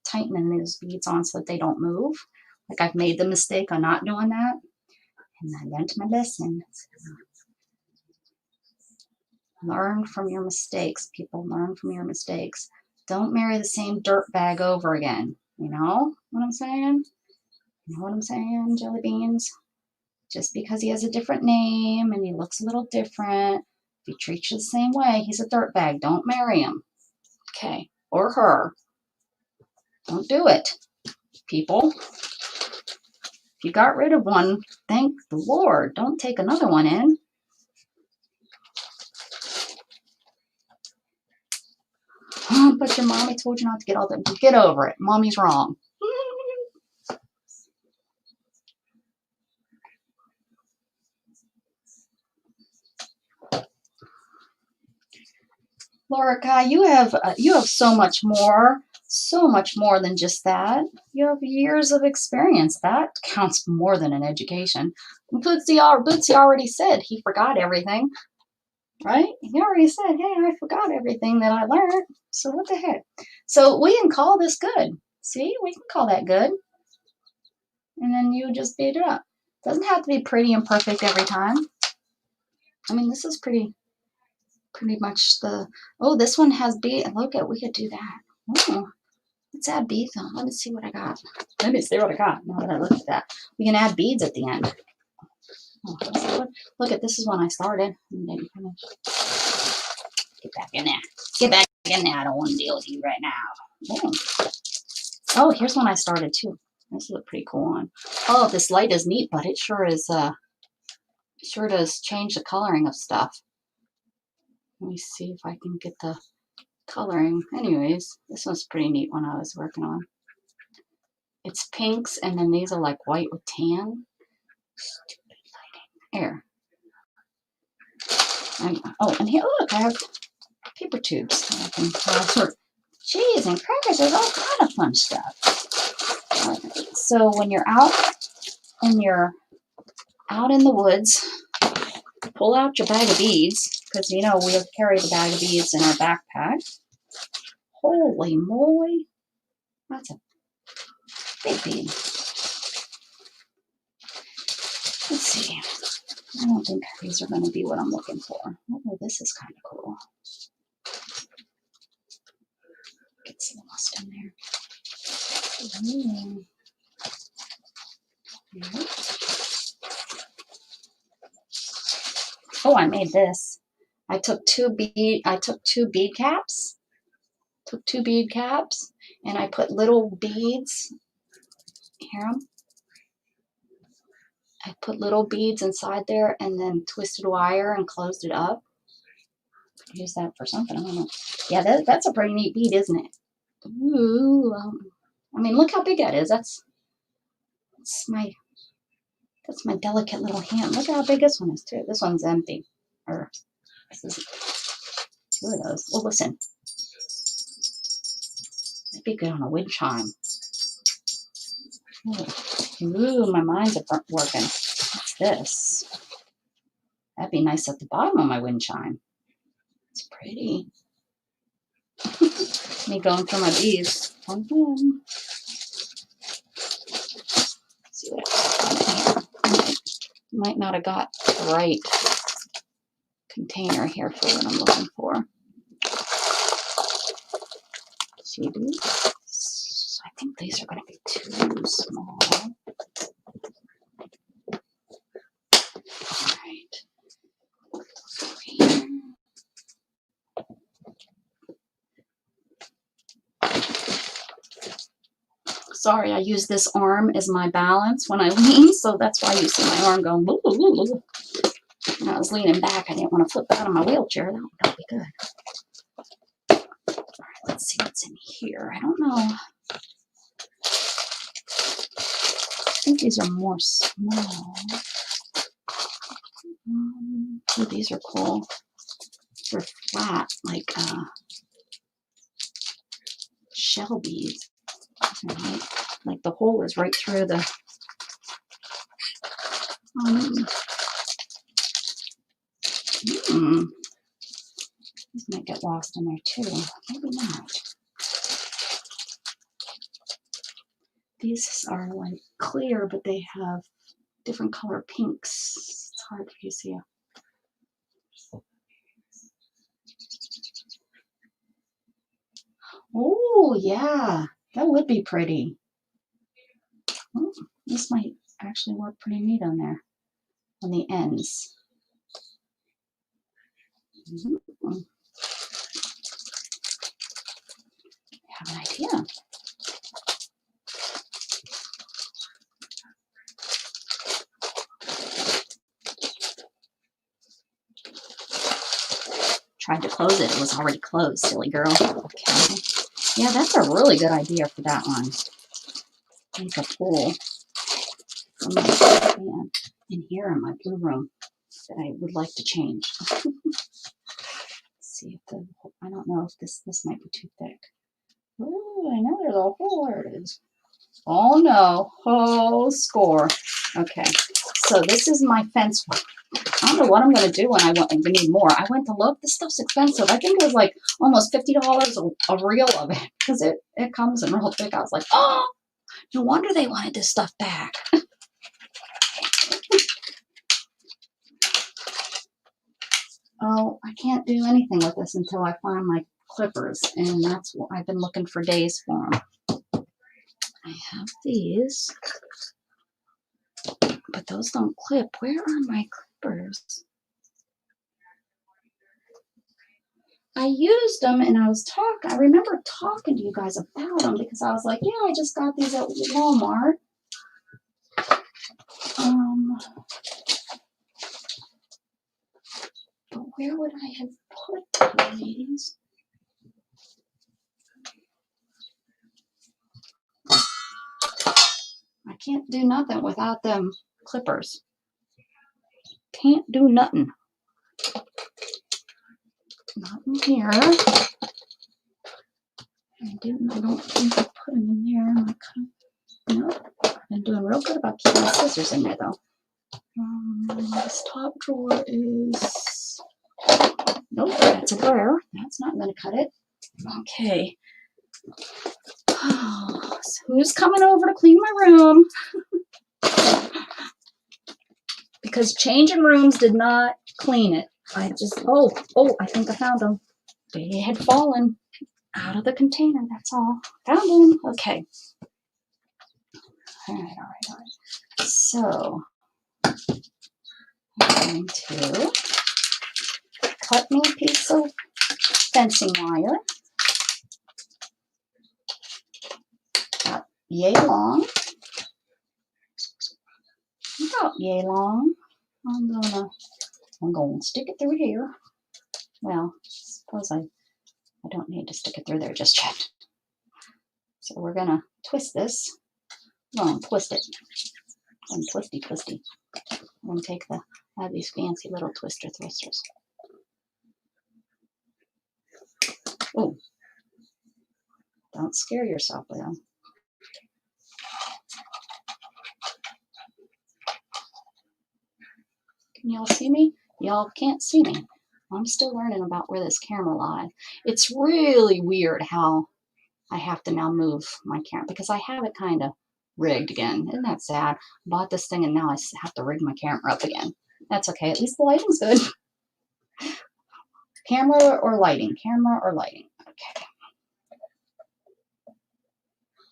tightening those beads on so that they don't move. Like I've made the mistake of not doing that, and I learned my lesson. Learn from your mistakes, people. Learn from your mistakes. Don't marry the same dirt bag over again. You know what I'm saying? You know what I'm saying, jelly beans? Just because he has a different name and he looks a little different, if he treats you the same way, he's a dirtbag. Don't marry him. Okay. Or her. Don't do it, people. If you got rid of one, thank the Lord. Don't take another one in. But your mommy told you not to get all that. Get over it. Mommy's wrong. Laura Kai, you have so much more than just that. You have years of experience. That counts more than an education. Bootsy already said he forgot everything, right? He already said, hey, I forgot everything that I learned. So what the heck? So we can call this good. See, we can call that good. And then you just beat it up. Doesn't have to be pretty and perfect every time. I mean, this is pretty much the, oh, this one has bead. Look at, we could do that. Oh, let's add beads on. Let me see what I got. Let me see what I got. Now that I look at that, we can add beads at the end. Oh, look at, this is when I started. Get back in there. Get back in there. I don't want to deal with you right now. Oh, here's when I started too. This look pretty cool on. Oh, this light is neat, but it sure is. Sure does change the coloring of stuff. Let me see if I can get the coloring. Anyways, this one's pretty neat one I was working on. It's pinks, and then these are like white with tan. Stupid lighting. There. Oh, and here, look, I have paper tubes. I can cheese and crackers. There's all kind of fun stuff. So when you're out in the woods, pull out your bag of beads, because you know we'll carry the bag of beads in our backpack. Holy moly, that's a big bead. Let's see. I don't think these are going to be what I'm looking for. Oh, this is kind of cool. Gets lost in there. Ooh. Oh, I made this. I took two bead caps. Took 2 bead caps, and I put little beads. Here, I put little beads inside there, and then twisted wire and closed it up. Use that for something. I don't know. Yeah, that's a pretty neat bead, isn't it? Ooh. I mean, look how big that is. That's my delicate little hand. Look how big this one is too. This one's empty. Or this is 2 of those. Well, listen. That'd be good on a wind chime. Ooh, my mind's working. What's this? That'd be nice at the bottom of my wind chime. It's pretty. Me going through my beads. See what else I got in here. Might not have got the right container here for what I'm looking for. See these? I think these are going to be too small. All right. Here. Sorry, I use this arm as my balance when I lean, so that's why you see my arm going. Boo, boo, boo, boo. And I was leaning back. I didn't want to flip out of my wheelchair. That would be good. All right, let's see what's in here. I don't know. I think these are more small. Oh, these are cool. They're flat, like shell beads. Right? Like the hole is right through the. These might get lost in there too. Maybe not. These are like clear, but they have different color pinks. It's hard for you to see. Oh, yeah, that would be pretty. Oh, this might actually work pretty neat on there, on the ends. I have an idea. Tried to close it. It was already closed, silly girl. Okay. Yeah, that's a really good idea for that one. Make a pool from my fan in here in my blue room that I would like to change. Let's see if I don't know if this might be too thick. Oh, I know there's a hole. There it is. Oh no, whole score. Okay, so this is my fence work. I don't know what I'm going to do when I need more. I went to look. This stuff's expensive. I think it was like almost $50 a reel of it because it comes in real thick. I was like, oh, no wonder they wanted this stuff back. Oh, I can't do anything with this until I find my clippers, and that's what I've been looking for days for them. I have these, but those don't clip. Where are my clippers? I used them, and I remember talking to you guys about them because I was like, yeah, I just got these at Walmart. But where would I have put these? I can't do nothing without them clippers. Can't do nothing. Not in here. I don't think I put them in there. Nope. I've been doing real good about keeping the scissors in there, though. This top drawer is... Nope, that's a brayer. That's not going to cut it. Okay. So who's coming over to clean my room? because changing rooms did not clean it. I just, oh, I think I found them. They had fallen out of the container, that's all. Found them. Okay. All right. So, I'm going to cut me a piece of fencing wire. About yay long. About yay long. I'm going to stick it through here. Well, I suppose I don't need to stick it through there just yet. So we're going to twist this. I'm going to twist it. Twisty. I'm going to take I have these fancy little twisters. Oh, don't scare yourself with them. Can y'all see me? Y'all can't see me. I'm still learning about where this camera lies. It's really weird how I have to now move my camera because I have it kind of rigged again. Isn't that sad? I bought this thing and now I have to rig my camera up again. That's okay. At least the lighting's good. Camera or lighting? Camera or lighting? Okay.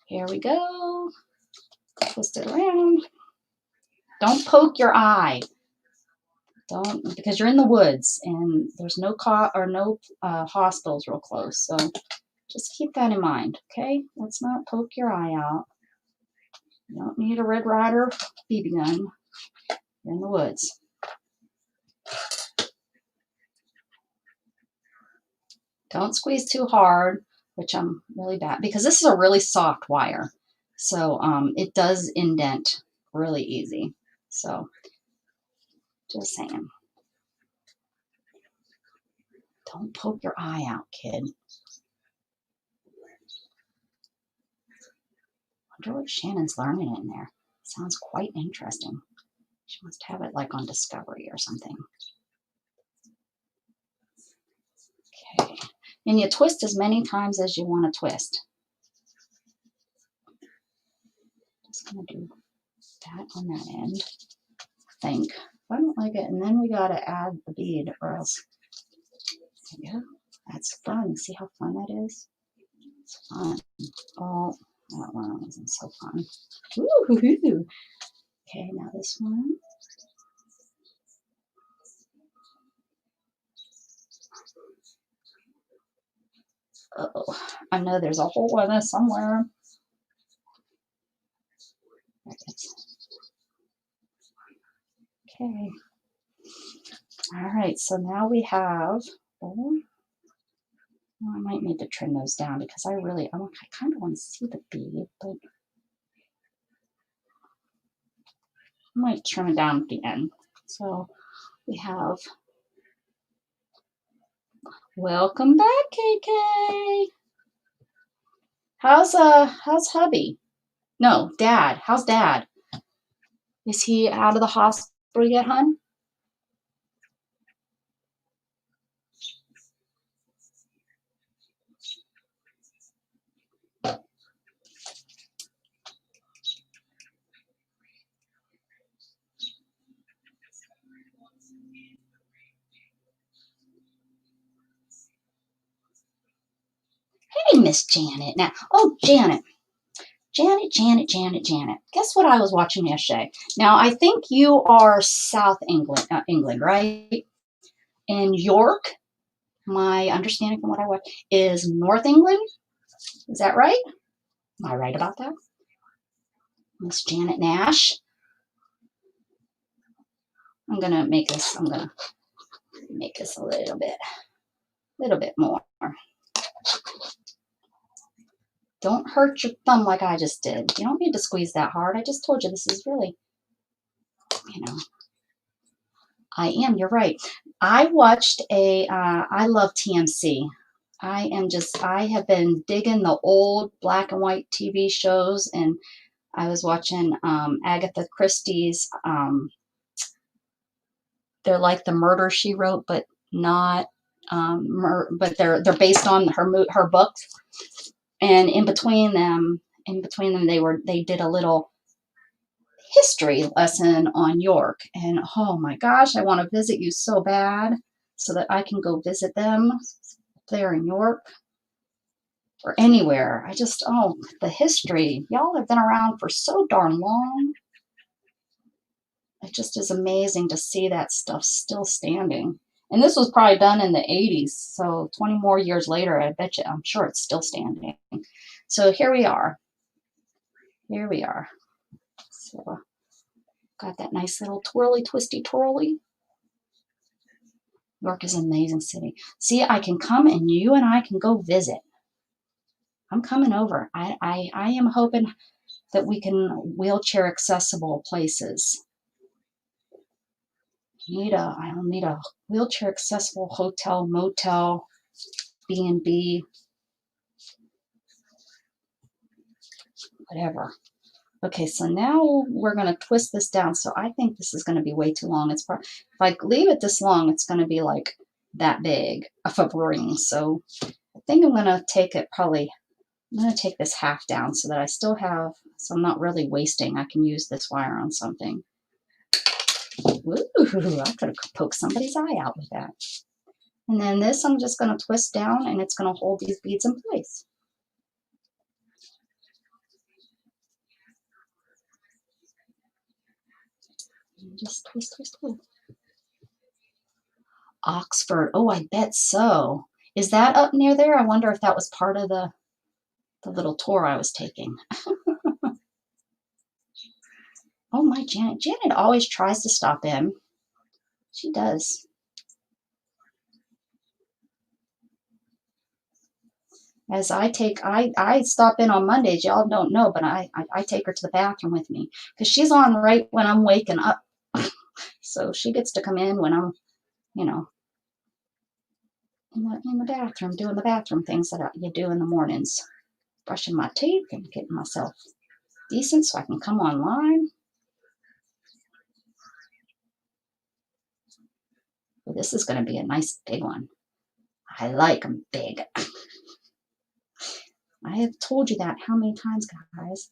Here we go. Twist it around. Don't poke your eye. Don't, because you're in the woods and there's no hospitals real close. So just keep that in mind, okay? Let's not poke your eye out. You don't need a Red Ryder BB gun. You're in the woods. Don't squeeze too hard, which I'm really bad, because this is a really soft wire. So it does indent really easy. So just saying. Don't poke your eye out, kid. I wonder what Shannon's learning in there. Sounds quite interesting. She must have it like on Discovery or something. Okay. And you twist as many times as you want to twist. Just going to do that on that end, I think. If I don't like it, and then we got to add the bead or else. There you go. That's fun. See how fun that is? It's fun. Oh, that one wasn't so fun. Woo-hoo-hoo. Okay, now this one. Oh, I know there's a hole in this somewhere. There it is. Okay. All right, so now we have, oh, I might need to trim those down because I kind of want to see the bead, but I might trim it down at the end. So we have, welcome back, KK. How's hubby? No, Dad. How's Dad? Is he out of the hospital yet, hon? Hey, Miss Janet. Now, oh, Janet. Janet. Guess what I was watching yesterday? Now, I think you are South England, right? And York, my understanding from what I watched, is North England. Is that right? Am I right about that? Miss Janet Nash. I'm gonna make this a little bit more. Don't hurt your thumb like I just did. You don't need to squeeze that hard. I just told you this is really, you're right. I watched I love TMC. I have been digging the old black and white TV shows, and I was watching Agatha Christie's, they're like the Murder, She Wrote, but not, but they're based on her books. And in between them, they did a little history lesson on York. And oh my gosh, I want to visit you so bad so that I can go visit them there in York or anywhere. I just, oh, the history. Y'all have been around for so darn long. It just is amazing to see that stuff still standing. And this was probably done in the 80s. So 20 more years later, I bet you, I'm sure it's still standing. So here we are. Here we are. So got that nice little twirly, twisty, twirly. York is an amazing city. See, I can come and you and I can go visit. I'm coming over. I am hoping that we can wheelchair accessible places. I'll need a wheelchair accessible hotel, motel, B&B, whatever. Okay, so now we're going to twist this down. So I think this is going to be way too long. It's probably, if I leave it this long, it's going to be like that big of a ring. So I think I'm going to take it probably, I'm going to take this half down so that I still have, so I'm not really wasting. I can use this wire on something. Ooh, I could have poked somebody's eye out with that. And then this I'm just going to twist down and it's going to hold these beads in place. And just twist, twist, twist. Oxford. Oh, I bet so. Is that up near there? I wonder if that was part of the little tour I was taking. Oh, my Janet. Janet always tries to stop in. She does. As I stop in on Mondays. Y'all don't know, but I take her to the bathroom with me because she's on right when I'm waking up. So she gets to come in when I'm, you know, in the bathroom, doing the bathroom things that you do in the mornings. Brushing my teeth and getting myself decent so I can come online. Well, this is going to be a nice big one. I like them big. I have told you that how many times, guys?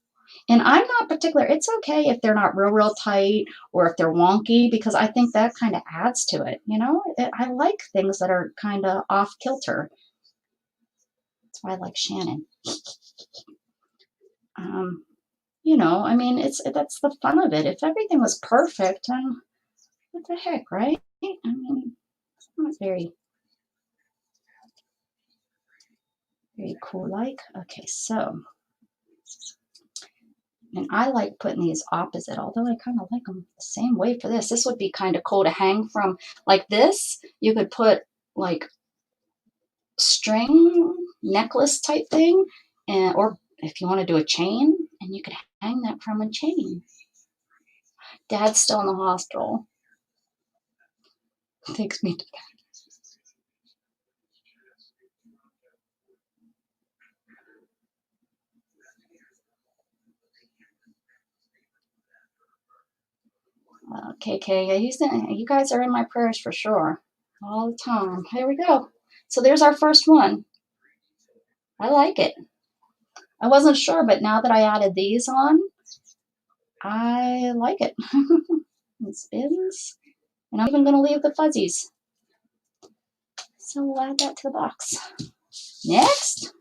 And I'm not particular. It's okay if they're not real tight or if they're wonky because I think that kind of adds to it. You know, I like things that are kind of off kilter. That's why I like Shannon. You know, I mean, that's the fun of it. If everything was perfect, then what the heck, right? I mean, it's not very cool like. Okay, so, and I like putting these opposite, although I kind of like them the same way for this. This would be kind of cool to hang from like this. You could put like string necklace type thing, and or if you want to do a chain, and you could hang that from a chain. Dad's still in the hospital. Takes me to KK, you guys are in my prayers for sure. All the time. Here we go. So there's our first one. I like it. I wasn't sure, but now that I added these on, I like it. It spins. And I'm even going to leave the fuzzies. So we'll add that to the box. Next,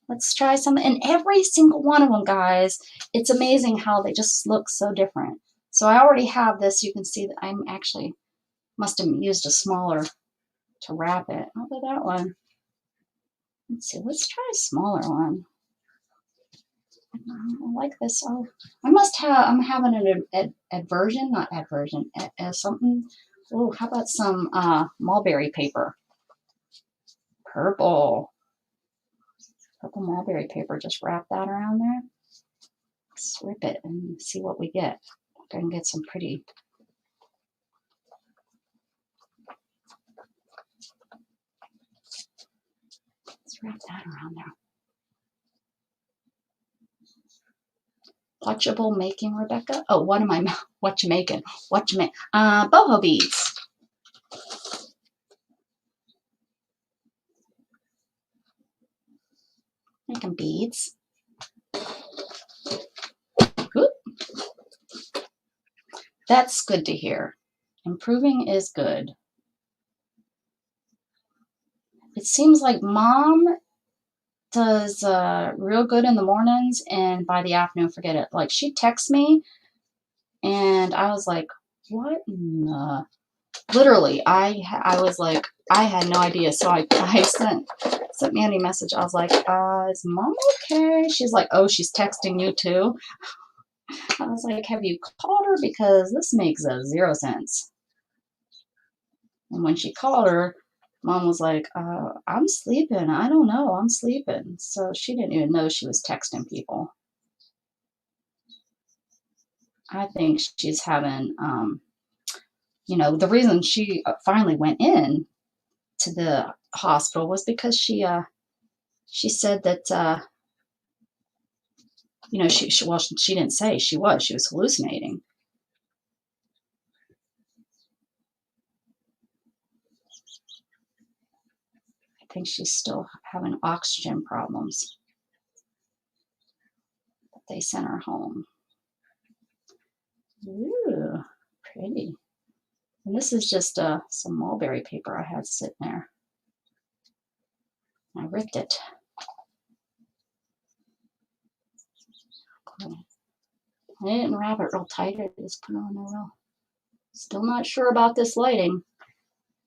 let's try some. And every single one of them, guys, it's amazing how they just look so different. So I already have this. You can see that I'm actually must have used a smaller to wrap it. How about that one? Let's see. Let's try a smaller one. I like this. Oh, I must have. I'm having an aversion, not adversion. Something. Oh, how about some mulberry paper? Purple mulberry paper. Just wrap that around there. Let's rip it and see what we get. I can get some pretty. Let's wrap that around there. Watchable making, Rebecca? Oh, what am I? What you making? What you make? Boho beads. Making beads. Oop. That's good to hear. Improving is good. It seems like Mom does real good in the mornings, and by the afternoon, forget it. Like, she texts me, and I was like, what in the... Literally, I was like, I had no idea. So I sent Mandy a message. I was like, is Mom okay? She's like, oh, she's texting you too. I was like, have you called her? Because this makes 0 sense. And when she called her, Mom was like, I'm sleeping. I don't know. I'm sleeping. So she didn't even know she was texting people. I think she's having, the reason she finally went in to the hospital was because she said that, she didn't say she was hallucinating. I think she's still having oxygen problems. But they sent her home. Ooh, pretty. And this is just some mulberry paper I had sitting there. I ripped it. Cool. I didn't wrap it real tight. I just put it on there real. Still not sure about this lighting.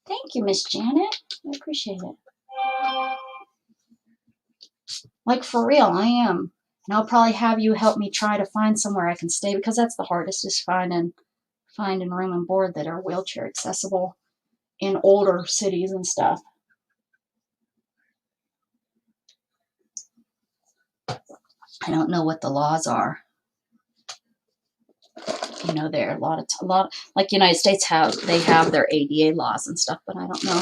Thank you, Miss Janet. I appreciate it. Like, for real, I am. And I'll probably have you help me try to find somewhere I can stay, because that's the hardest, is finding room and board that are wheelchair accessible in older cities and stuff. I don't know what the laws are. There are a lot, like United States have their ADA laws and stuff, but I don't know.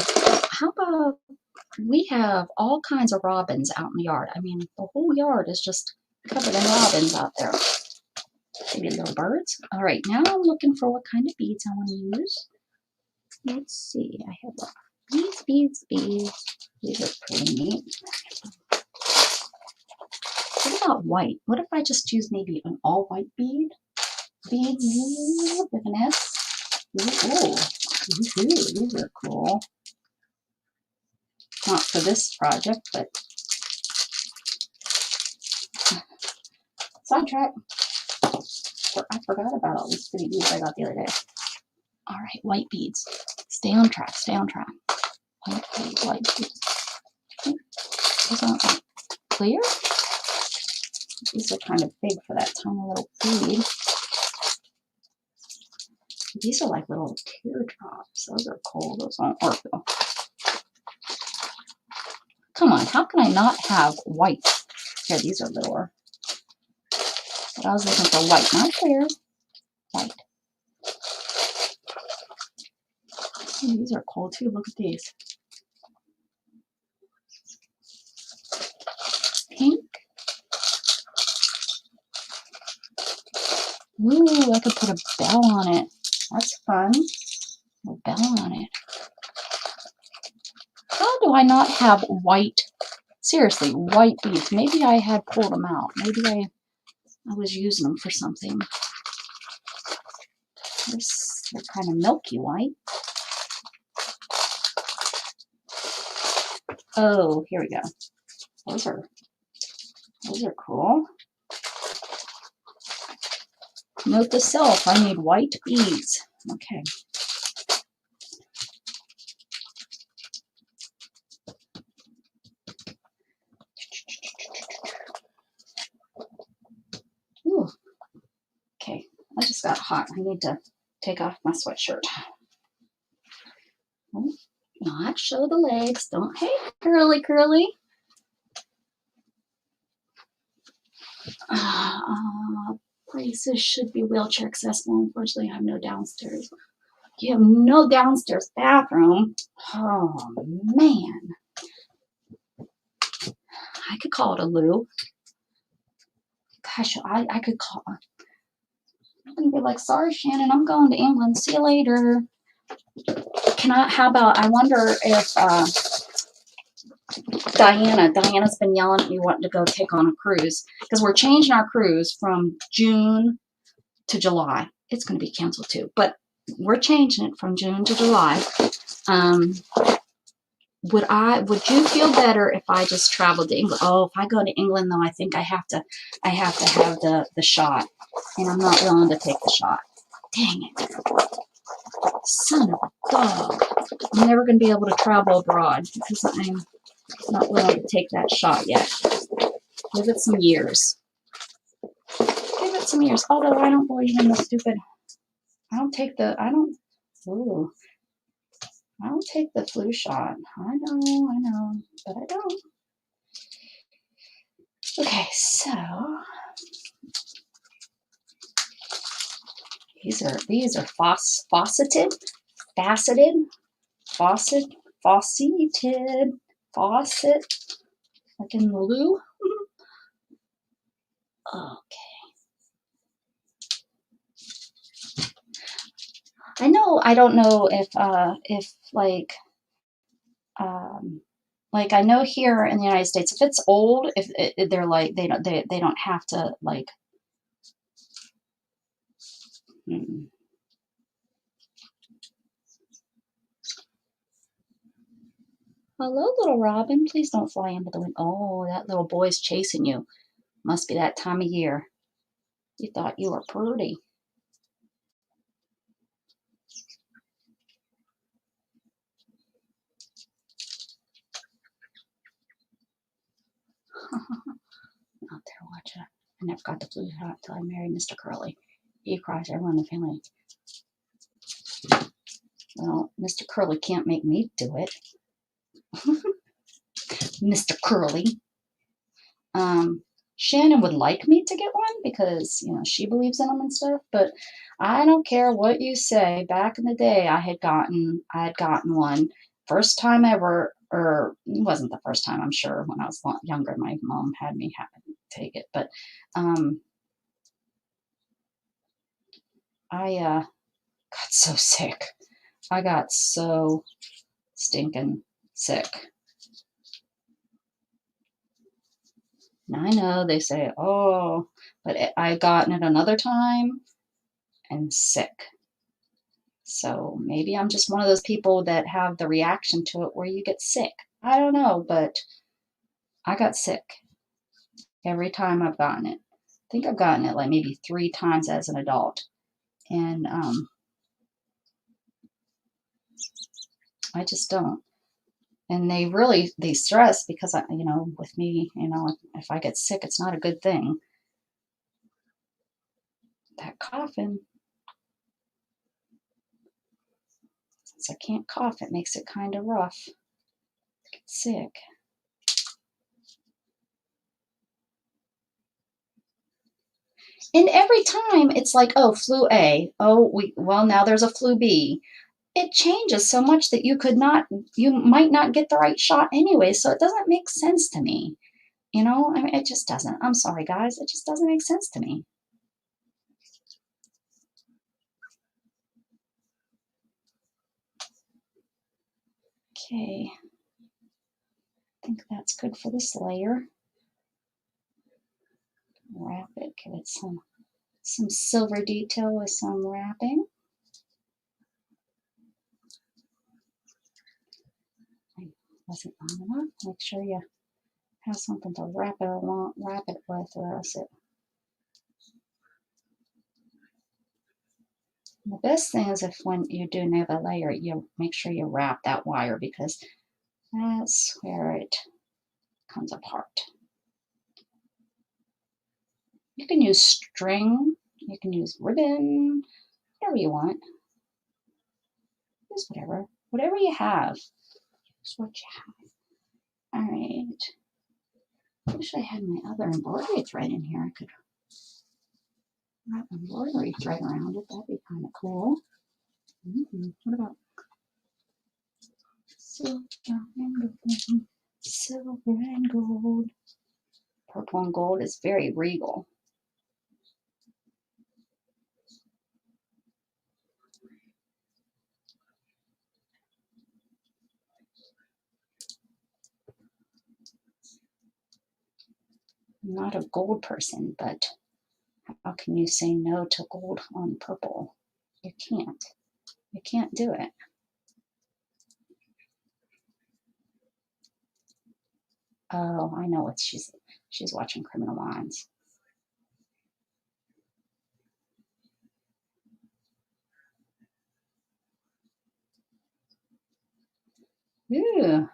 How about we have all kinds of robins out in the yard? I mean, the whole yard is just covered in robins out there. Maybe little birds. All right, now I'm looking for what kind of beads I want to use. Let's see. I have beads. These are pretty neat. What about white? What if I just use maybe an all white bead? Beads with an S. Ooh, these are cool. Not for this project, but sidetrack. I forgot about all these pretty beads I got the other day. All right, white beads. Stay on track. White beads. These aren't clear. These are kind of big for that tiny little bead. These are like little teardrops. Those are cool. Those won't work though. Come on, how can I not have white? Here, these are littler. But I was looking for white, not clear. White. Ooh, these are cool too. Look at these. Pink. Ooh, I could put a bell on it. That's fun. A bell on it. How do I not have white? Seriously, white beads. Maybe I had pulled them out. Maybe I was using them for something. They're kind of milky white. Oh, here we go. Those are cool. Note to self, I need white beads. Okay. Ooh. Okay, I just got hot. I need to take off my sweatshirt. Oh, not show the legs. Don't, hey, curly. Places should be wheelchair accessible. Unfortunately, I have no downstairs. You have no downstairs bathroom. Oh, man. I could call it a loo. Gosh, I could call. I'm going to be like, sorry, Shannon, I'm going to England. See you later. How about, I wonder if Diana's been yelling at me wanting to go take on a cruise, because we're changing our cruise from June to July. it's going to be canceled too. But we're changing it from June to July. Would you feel better if I just traveled to England? Oh, if I go to England though, I think I have to have the shot, and I'm not willing to take the shot. Dang it. Son of a dog. I'm never going to be able to travel abroad because I'm not willing to take that shot yet. Give it some years. Give it some years. Although I don't believe in the stupid, I don't take the flu shot. I know, but I don't. Okay, so these are fauceted, like in the loo. Okay. I know. I don't know if like I know here in the United States, if it's old, if they're like they don't have to like. Hello, little Robin. Please don't fly into the wind. Oh, that little boy's chasing you. Must be that time of year. You thought you were pretty. Out there watching. I never got the flu shot until I married Mr. Curly. He cries everyone in the family. Well, Mr. Curly can't make me do it. Mr. Curly. Shannon would like me to get one because, you know, she believes in them and stuff, but I don't care what you say. Back in the day, I had gotten one. First time ever, or it wasn't the first time, I'm sure. When I was younger, my mom had me take it, but I got so sick. I got so stinking sick. Now I know they say, oh, but I gotten it another time and sick. So maybe I'm just one of those people that have the reaction to it where you get sick. I don't know, but I got sick every time I've gotten it. I think I've gotten it like maybe 3 times as an adult. And I just don't. And they stress because with me, if I get sick, it's not a good thing. That coughing, since I can't cough, it makes it kind of rough to get sick. And every time it's like, oh, flu A. Oh, now there's a flu B. It changes so much that you might not get the right shot anyway. So it doesn't make sense to me. I mean, it just doesn't. I'm sorry, guys. It just doesn't make sense to me. Okay. I think that's good for this layer. Wrap it. Give it some silver detail with some wrapping. Wasn't long enough. Make sure you have something to wrap it with, or else it. And the best thing is if when you do another layer, you make sure you wrap that wire because that's where it comes apart. You can use string, you can use ribbon, whatever you want. Use whatever you have. Use what you have. All right. I wish I had my other embroidery thread in here. I could wrap embroidery thread around it. That'd be kind of cool. What about silver and gold? Purple and gold is very regal. I'm not a gold person, but How can you say no to gold on purple? You can't. You can't do it. Oh, I know what she's watching Criminal Minds. Ooh,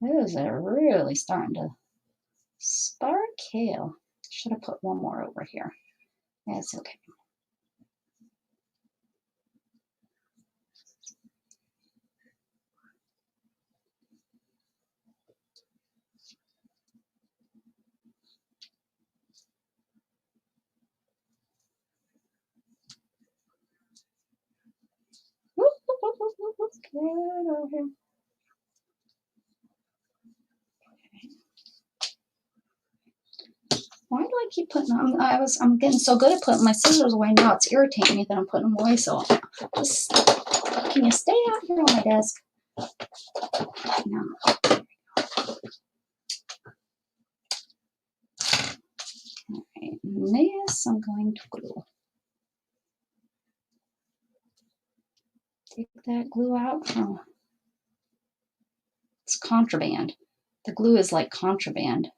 those are really starting to sparkle. Should have put one more over here. That's okay. Whoop, whoop, whoop, whoop, whoop, whoop. Get over here. Why do I keep putting them? I'm getting so good at putting my scissors away now. It's irritating me that I'm putting them away. So just can you stay out here on my desk? No. All right. This I'm going to glue. Take that glue out. Oh, it's contraband. The glue is like contraband.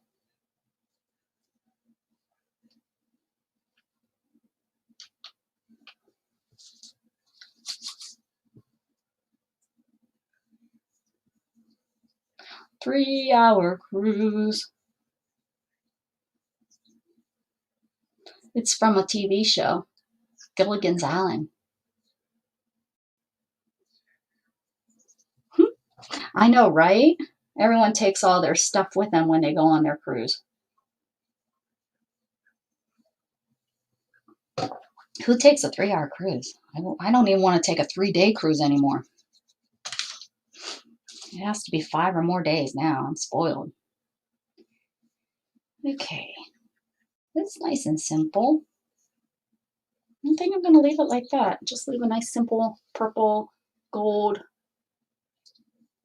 Three-hour cruise. It's from a TV show, Gilligan's Island. I know, right? Everyone takes all their stuff with them when they go on their cruise. Who takes a 3-hour cruise? I don't even want to take a 3-day cruise anymore. It has to be 5 or more days now. I'm spoiled. Okay. That's nice and simple. I think I'm going to leave it like that. Just leave a nice simple purple gold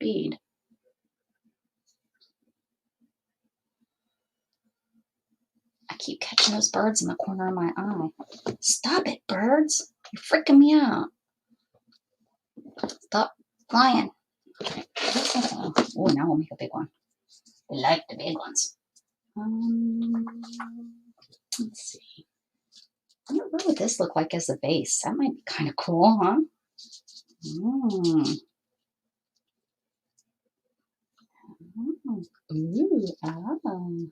bead. I keep catching those birds in the corner of my eye. Stop it, birds. You're freaking me out. Stop flying. Oh, now we'll make a big one. I like the big ones. Let's see. I don't know what this look like as a base. That might be kind of cool, huh? Ooh, oh.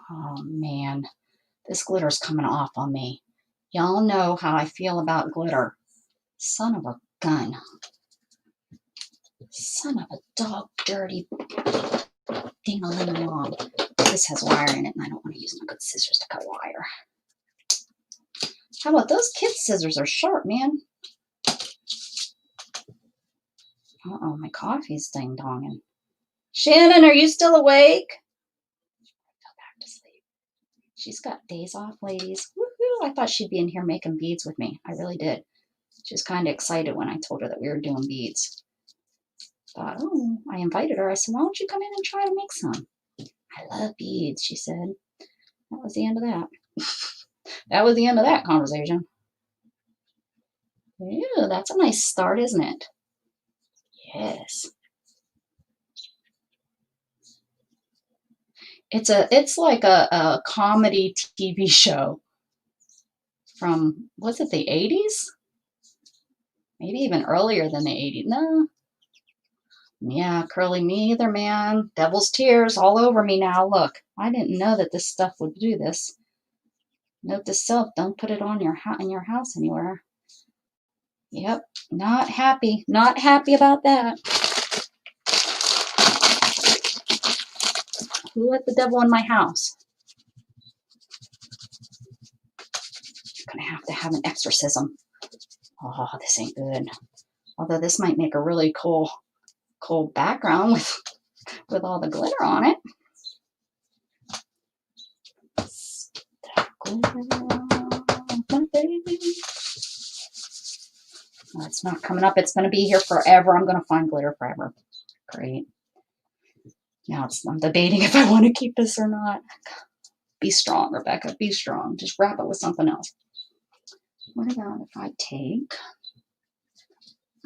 Oh man, this glitter's coming off on me. Y'all know how I feel about glitter. Son of a gun. Son of a dog dirty ding-a-ling-long. This has wire in it and I don't want to use my good scissors to cut wire. How about those kids' scissors are sharp, man. Uh-oh, my coffee's ding-donging. Shannon, are you still awake? Go back to sleep. She's got days off, ladies. Woohoo! I thought she'd be in here making beads with me. I really did. She was kind of excited when I told her that we were doing beads. Thought, oh, I invited her. I said, why don't you come in and try to make some? I love beads, she said. That was the end of that. That was the end of that conversation. Yeah, that's a nice start, isn't it? Yes. It's like a comedy TV show from, was it the 80s? Maybe even earlier than the 80s. No. Yeah, Curly, me either, man. Devil's tears all over me now. Look, I didn't know that this stuff would do this. Note to self, don't put it on in your house anywhere. Yep, not happy. Not happy about that. Who let the devil in my house? I'm gonna have an exorcism. Oh, this ain't good. Although this might make a really cool background with all the glitter on it. Oh, it's not coming up. It's going to be here forever. I'm going to find glitter forever. Great. Now I'm debating if I want to keep this or not. Be strong, Rebecca. Be strong. Just wrap it with something else. What about if I take...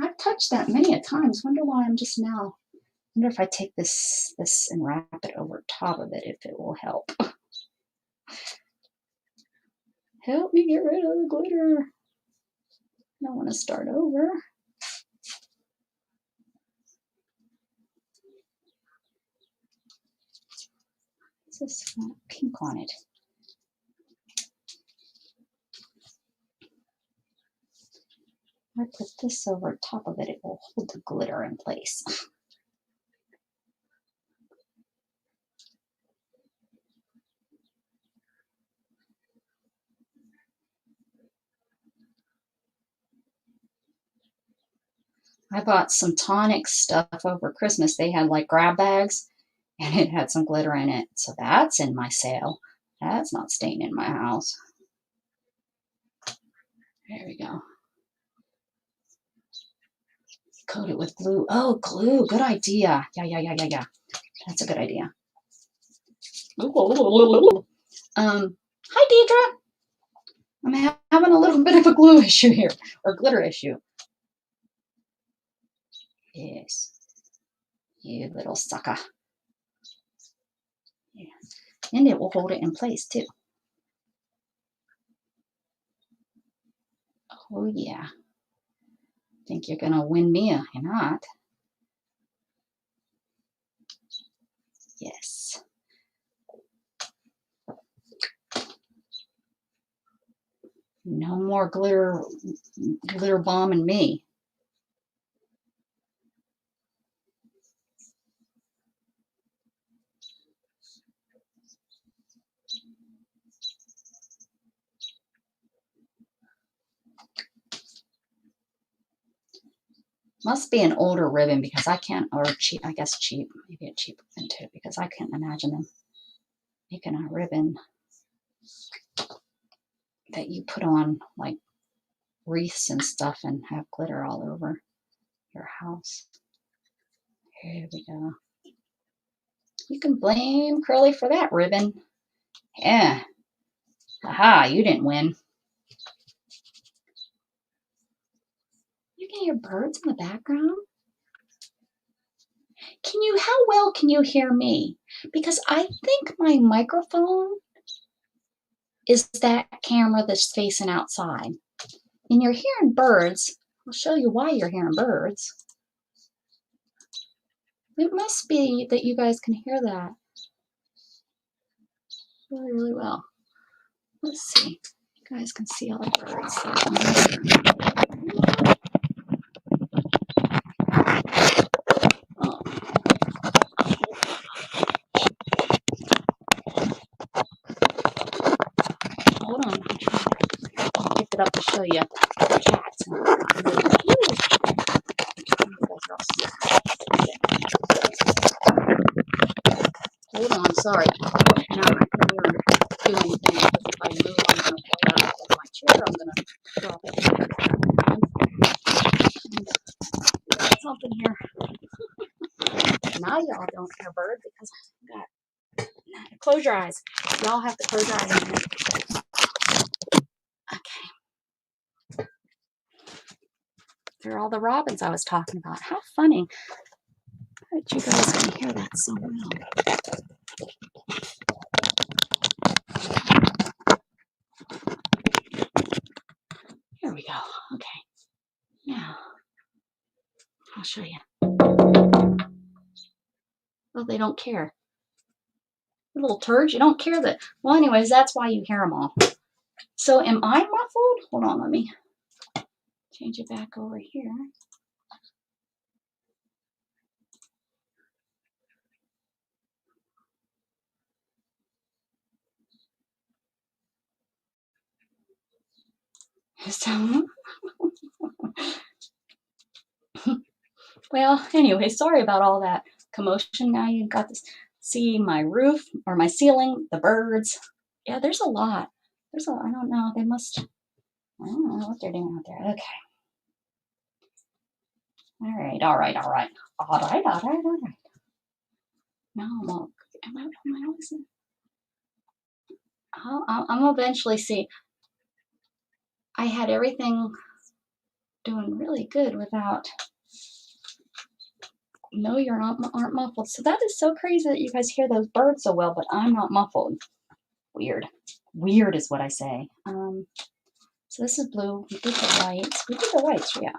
I've touched that many a times. Wonder why I'm just now... Wonder if I take this and wrap it over top of it, if it will help. Help me get rid of the glitter. I don't want to start over. What's this pink on it? If I put this over top of it, it will hold the glitter in place. I bought some tonic stuff over Christmas. They had like grab bags and it had some glitter in it. So that's in my sale. That's not staying in my house. There we go. Coat it with glue. Oh, glue. Good idea. Yeah. That's a good idea. Hi, Deidre. I'm having a little bit of a glue issue here, or glitter issue. Yes. You little sucker. Yeah. And it will hold it in place, too. Oh, yeah. Think you're going to win me, or not. Yes. No more glitter bombing me. Must be an older ribbon because I can't, or cheap, I guess cheap, maybe a cheap ribbon too, because I can't imagine them making a ribbon that you put on like wreaths and stuff and have glitter all over your house. Here we go. You can blame Curly for that ribbon. Yeah. Aha, you didn't win. You can hear birds in the background? How well can you hear me? Because I think my microphone is that camera that's facing outside. And you're hearing birds. I'll show you why you're hearing birds. It must be that you guys can hear that really, really well. Let's see. You guys can see all the birds. Oh. Hold on. I'll pick it up to show you the cats. Hold on, sorry. Now I can't even do anything because if I move, I'm going to fall out of my chair. I'm going to drop it. Got something here. Now y'all don't hear birds because I got. Close your eyes. Y'all have to close your eyes. Okay. They're all the robins I was talking about. How funny. I bet you guys can hear that so well. Here we go. Okay. Now. show you. Well, they don't care. The little turds, you don't care that. Well, anyways, that's why you hear them all. So am I muffled? Hold on, let me change it back over here. So, well, anyway, sorry about all that commotion. Now you got to see my roof or my ceiling, the birds. Yeah, there's a lot. I don't know. I don't know what they're doing out there. Okay. All right. No, am I always? I'm eventually see. I had everything doing really good without. No, aren't muffled. So that is so crazy that you guys hear those birds so well, but I'm not muffled. Weird. Weird is what I say. So this is blue. We did the whites. Yeah.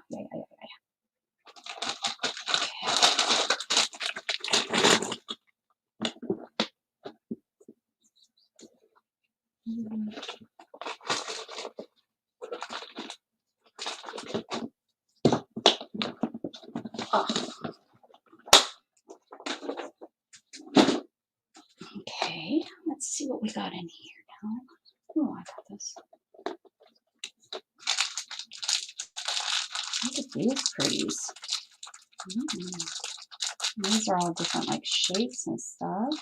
Oh, okay. Let's see what we got in here now. Oh, I got this. Look at these pretties. These are all different like shapes and stuff.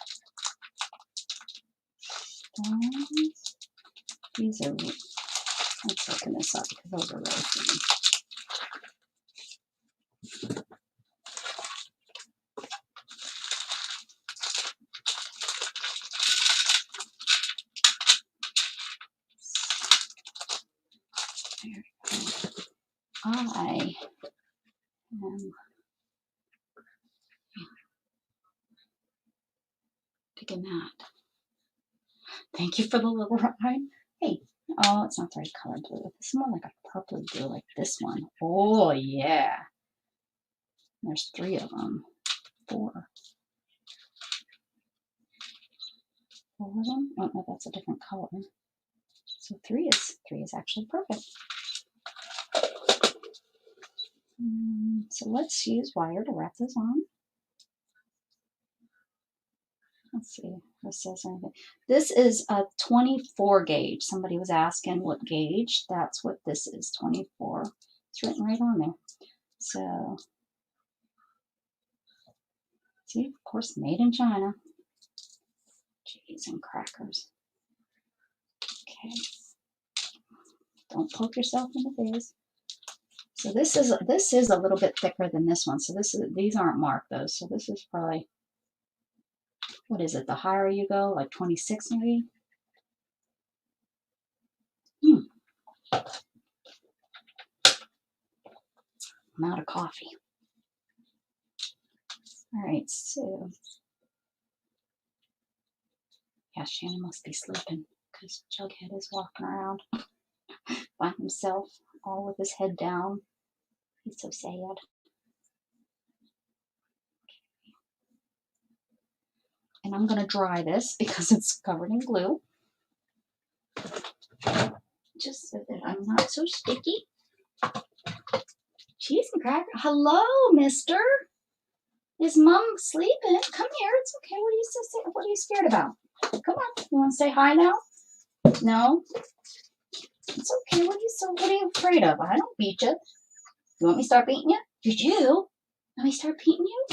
Stones. These are, let's open this up because those are really pretty. I am digging that. Thank you for the little ride. Hey, oh, it's not the right color blue. It's more like a purple blue, like this one. Oh, yeah. There's 3 of them. 4. 4 of them? Oh, no, that's a different color. So 3 is actually perfect. So let's use wire to wrap this on. Let's see if this says anything. This is a 24 gauge. Somebody was asking what gauge. That's what this is, 24. It's written right on there. So, see, of course, made in China. Cheese and crackers. Okay. Don't poke yourself in the face. So this is a little bit thicker than this one. So these aren't marked though. So this is probably, what is it? The higher you go, like 26 maybe. I'm out of coffee. All right, so yeah, Shannon must be sleeping because Jughead is walking around by himself, all with his head down. He's so sad. And I'm going to dry this because it's covered in glue. Just so that I'm not so sticky. Cheese and cracker. Hello, mister. Is mom sleeping? Come here. It's okay. What are you scared about? Come on. You want to say hi now? No? It's okay. What are you afraid of? I don't beat you. You want me to start beating you? You do? Let me start beating you?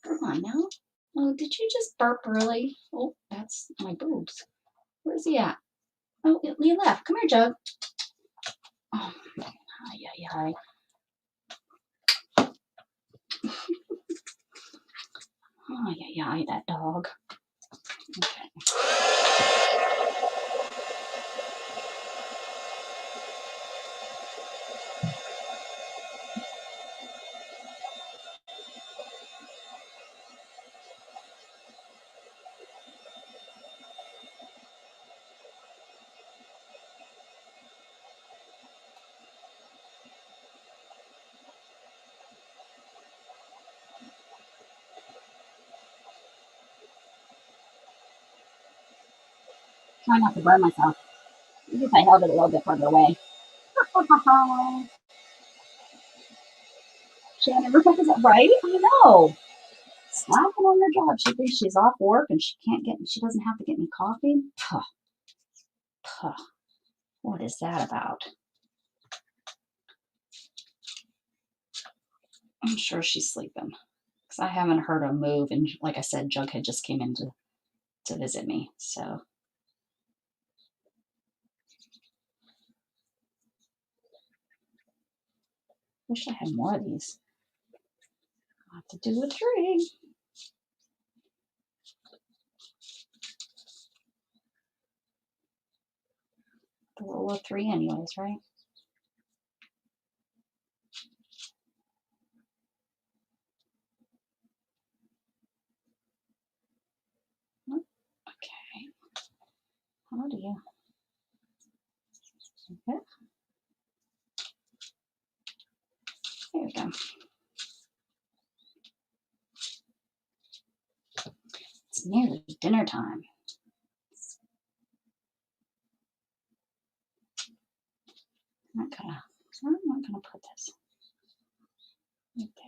Come on now. Oh, did you just burp early? Oh, that's my boobs. Where's he at? Oh, he left. Come here, Jug. Oh, hi. Oh, yeah, that dog. Okay. Try not to burn myself. Maybe if I held it a little bit further away. Shannon, Rebecca's right? I know. Slacking on her job. She thinks she's off work and she doesn't have to get me coffee. Puh, puh. What is that about? I'm sure she's sleeping because I haven't heard her move. And like I said, Jughead just came in to visit me. So wish I had more of these. I'll have to do a tree. The roll of 3 anyways, right? Okay. How do you? Okay. There we go. It's nearly dinner time. I'm not gonna put this right there.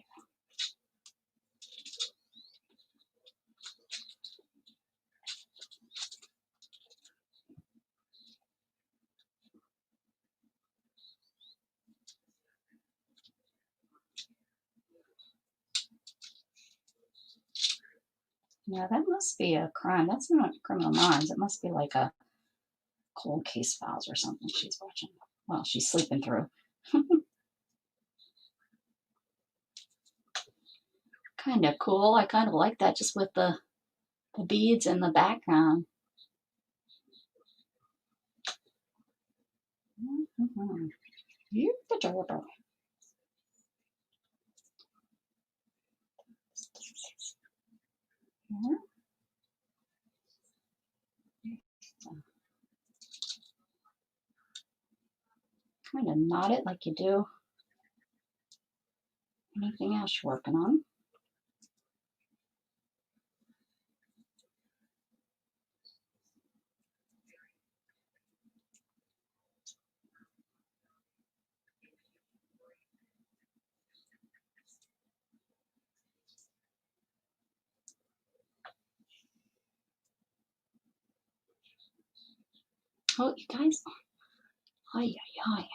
Yeah, that must be a crime. That's not Criminal Minds. It must be like a cold case files or something she's watching. Well, she's sleeping through. Kind of cool. I kind of like that just with the beads in the background. Mm-hmm. You adorable. Yeah. Kind of knot it like you do anything else you're working on. Oh, you guys. Hi, hi, hi.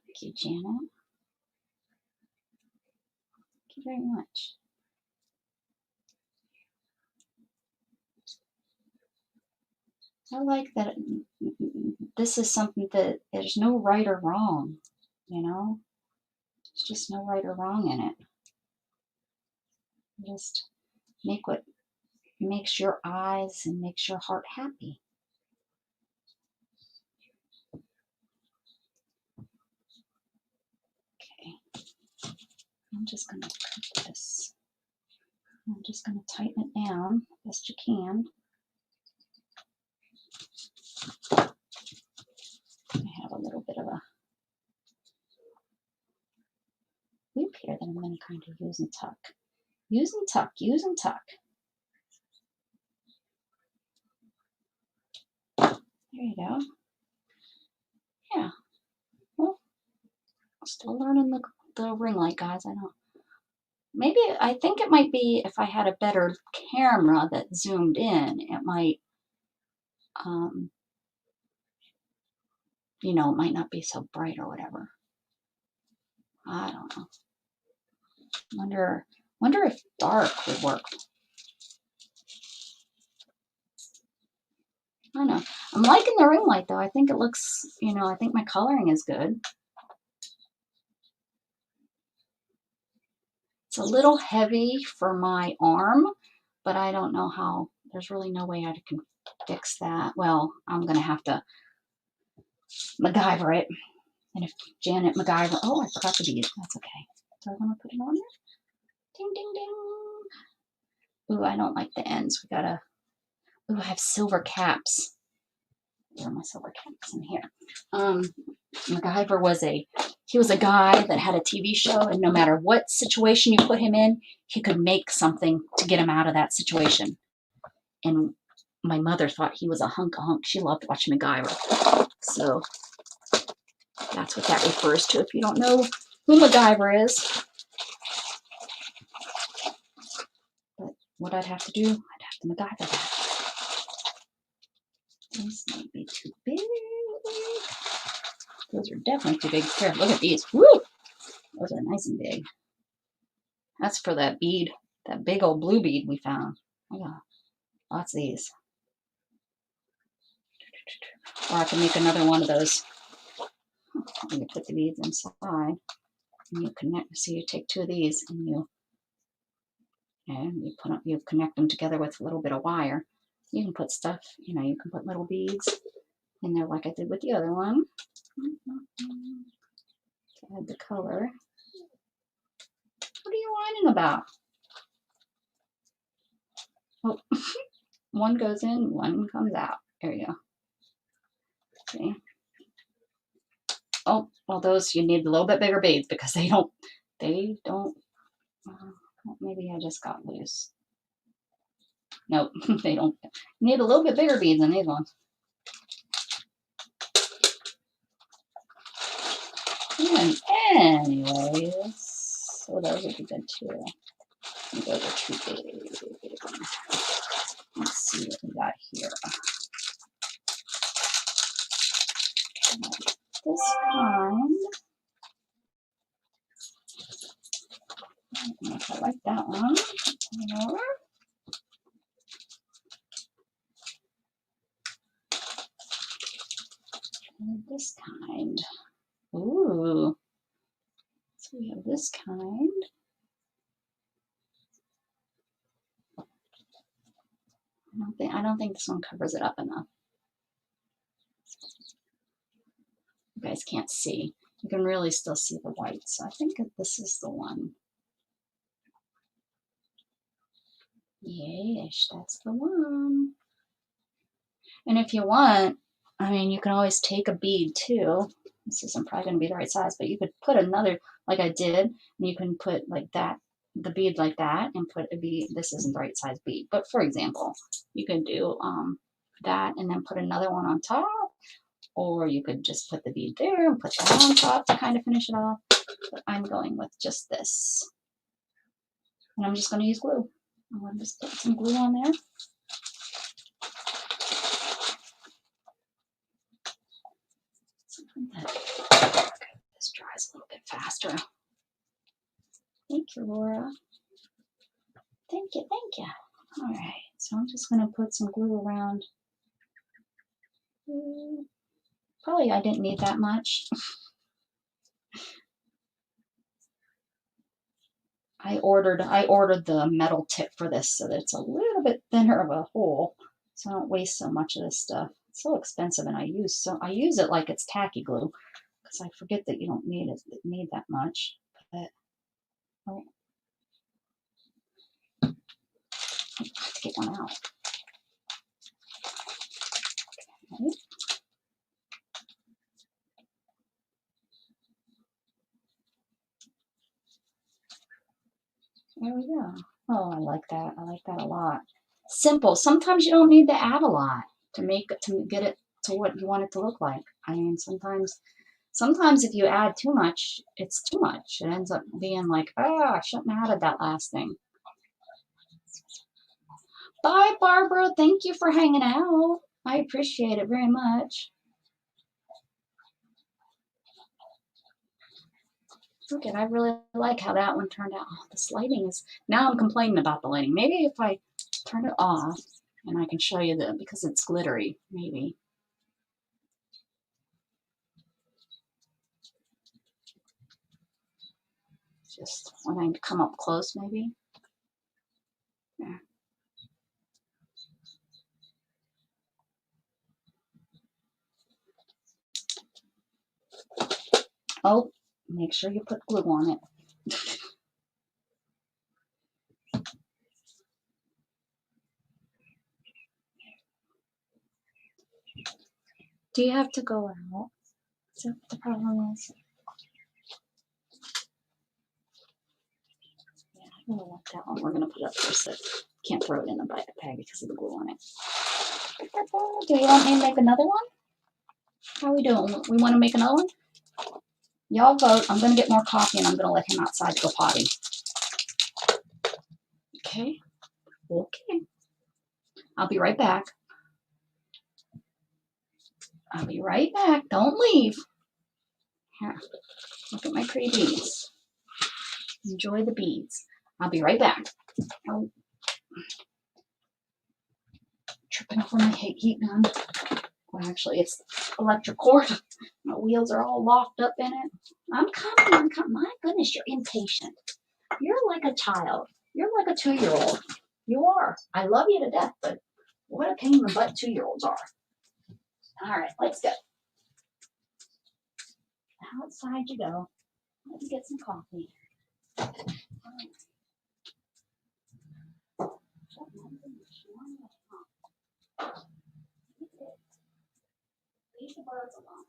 Thank you, Janet. Thank you very much. I like that this is something that there's no right or wrong, you know? There's just no right or wrong in it. Just make what makes your eyes and makes your heart happy. Okay. I'm just going to cut this. I'm just going to tighten it down best you can. I have a little bit of a loop here that I'm going to kind of use and tuck. Use and tuck, use and tuck. There you go. Yeah. Well, still learning the ring light, guys. I don't. Maybe I think it might be if I had a better camera that zoomed in, it might, you know, it might not be so bright or whatever. I don't know. Wonder if dark would work. I don't know. I'm liking the ring light though. I think it looks, you know, I think my coloring is good. It's a little heavy for my arm, but I don't know how. There's really no way I can fix that. Well, I'm going to have to MacGyver it. And if Janet MacGyver, oh, I forgot the bead. That's okay. Do I want to put it on there? Ding, ding, ding. Ooh, I don't like the ends. We gotta, ooh, I have silver caps. Where are my silver caps in here? MacGyver was a he was a guy that had a TV show, and no matter what situation you put him in, he could make something to get him out of that situation. And my mother thought he was a hunk of hunk. She loved watching MacGyver. So that's what that refers to. If you don't know who MacGyver is, but what I'd have to do, I'd have to MacGyver that. These might be too big. Those are definitely too big. Here, look at these. Woo! Those are nice and big. That's for that bead, that big old blue bead we found. I got lots of these. Or I can make another one of those. You put the beads inside, and you connect. So you take two of these, and you connect them together with a little bit of wire. You can put stuff. You can put little beads in there, like I did with the other one. To add the color. What are you whining about? Oh, one goes in, one comes out. There you go. See? Oh, well, those you need a little bit bigger beads because they don't. Maybe I just got loose. Nope, they don't. You need a little bit bigger beads than these ones. And anyways, so those would be good too. Those are too big. Let's see what we got here. This kind. I don't know if I like that one. And this kind. Ooh. So we have this kind. I don't think this one covers it up enough. You guys can't see. You can really still see the white. So I think that this is the one. Yes, that's the one. And if you want, you can always take a bead too. This isn't probably going to be the right size, but you could put another, like I did, and you can put like that, the bead like that, and put a bead. This isn't the right size bead, but for example, you could do that and then put another one on top, or you could just put the bead there and put that on top to kind of finish it off. But I'm going with just this. And I'm just going to use glue. I'm going to just put some glue on there. This dries a little bit faster. Thank you, Laura. Thank you, thank you. All right, so I'm just going to put some glue around. Probably I didn't need that much. I ordered the metal tip for this so that it's a little bit thinner of a hole, so I don't waste so much of this stuff. It's so expensive, and I use it like it's tacky glue because I forget that you don't need that much. But oh, I have to get one out. Okay. There we go. Oh, I like that. I like that a lot. Simple. Sometimes you don't need to add a lot to get it to what you want it to look like. Sometimes if you add too much, it's too much. It ends up being like, I shouldn't have added that last thing. Bye, Barbara. Thank you for hanging out. I appreciate it very much. Look at, I really like how that one turned out. Oh, this lighting is, now I'm complaining about the lighting. Maybe if I turn it off and I can show you because it's glittery, maybe. Just when I come up close, maybe. Yeah. Oh, make sure you put glue on it. Do you have to go out? Is that what the problem is? Oh, like that one. We're going to put it up there so can't throw it in the bag because of the glue on it. Do you want me to make another one? How are we doing? We want to make another one? Y'all vote. I'm going to get more coffee and I'm going to let him outside to go potty. Okay. Okay. I'll be right back. I'll be right back. Don't leave. Here, look at my pretty beads. Enjoy the beads. I'll be right back. Oh, tripping over my heat gun. Well, actually, it's electric cord. My wheels are all locked up in it. I'm coming. I'm coming. My goodness, you're impatient. You're like a child. You're like a 2-year-old. You are. I love you to death, but what a pain in the butt 2-year-olds are. All right, let's go. Outside you go. Let's get some coffee. Leave the birds alone.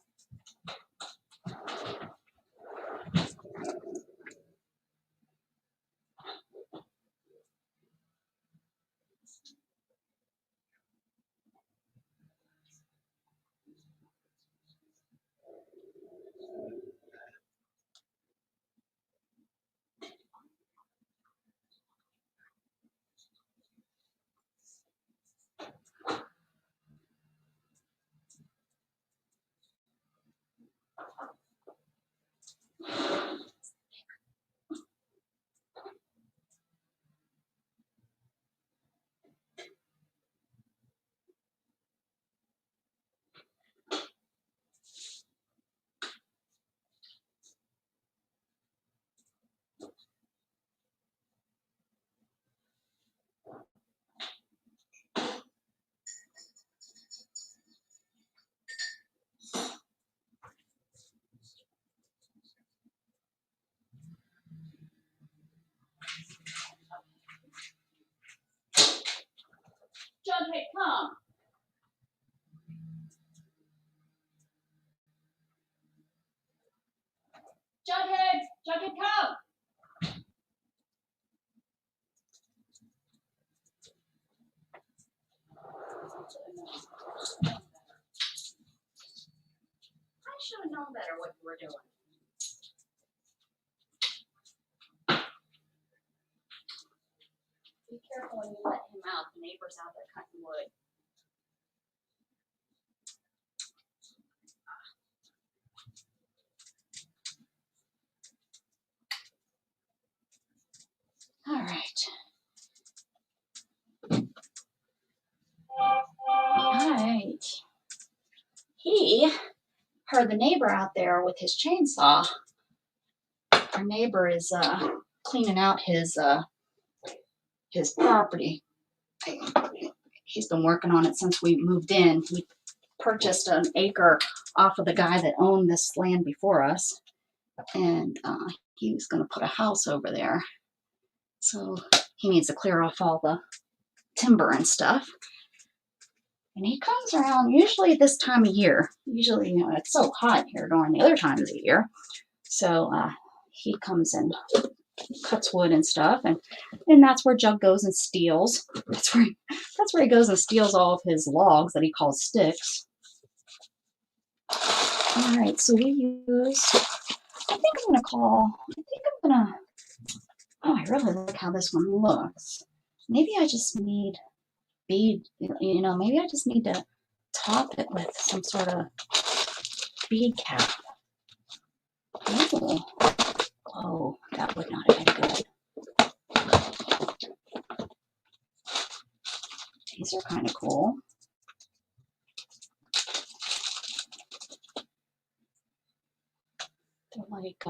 Jughead, come. Jughead, come. I should have known better what you were doing. Be careful when you let him out. The neighbor's out there cutting wood. All right. All right. He heard the neighbor out there with his chainsaw. Our neighbor is cleaning out his property. He's been working on it since we moved in. He purchased an acre off of the guy that owned this land before us, and he was going to put a house over there. So he needs to clear off all the timber and stuff. And he comes around usually this time of year. Usually, it's so hot here during the other times of the year. So he comes and cuts wood and stuff, and that's where Jug goes and steals. That's where he goes and steals all of his logs that he calls sticks. All right, so we use. I think I'm gonna. Oh, I really like how this one looks. Maybe I just need bead. Maybe I just need to top it with some sort of bead cap. Oh, that would not have been good. These are kind of cool. They're like,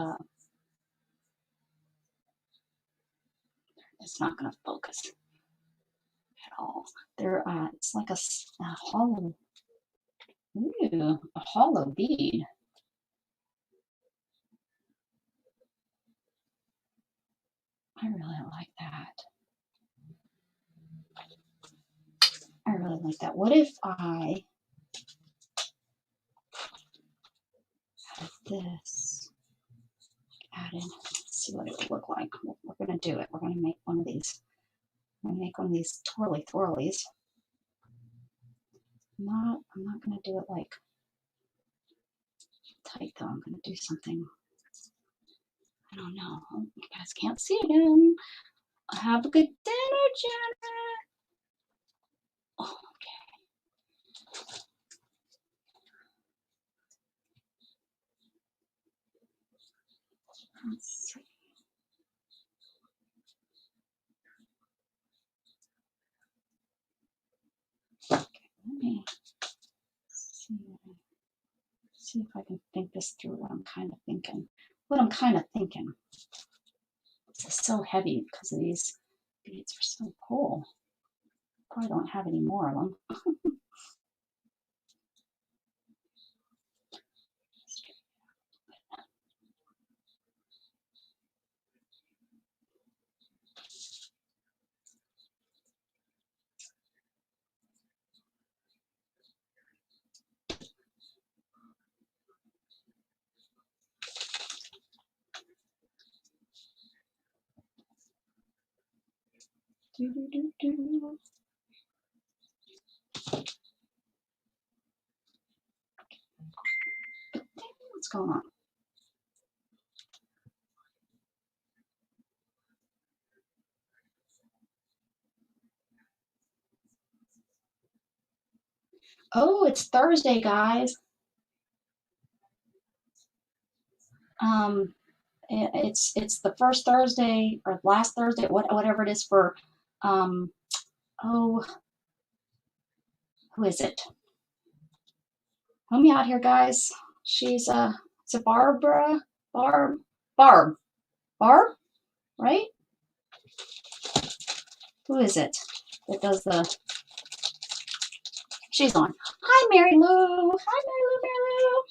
it's not going to focus at all. They're, it's like a hollow, a hollow bead. I really like that. I really like that. What if I have this added Let's see what it would look like. We're going to do it. We're going to make one of these. I'm going to make one of these twirlies. I'm not going to do it like tight though. I'm going to do something. I don't know. You guys can't see him. Have a good dinner, Janet. Oh, okay. Let's see. Okay, let me see if I can think this through. What I'm kind of thinking. This is so heavy because these beads are so cool. Probably don't have any more of them. What's going on? Oh, it's Thursday, guys. It's the first Thursday or last Thursday, whatever it is for. Oh, who is it? Help me out here, guys. She's it's a Barbara, Barb, right? Who is it that does the? She's on. Hi, Mary Lou. Hi, Mary Lou.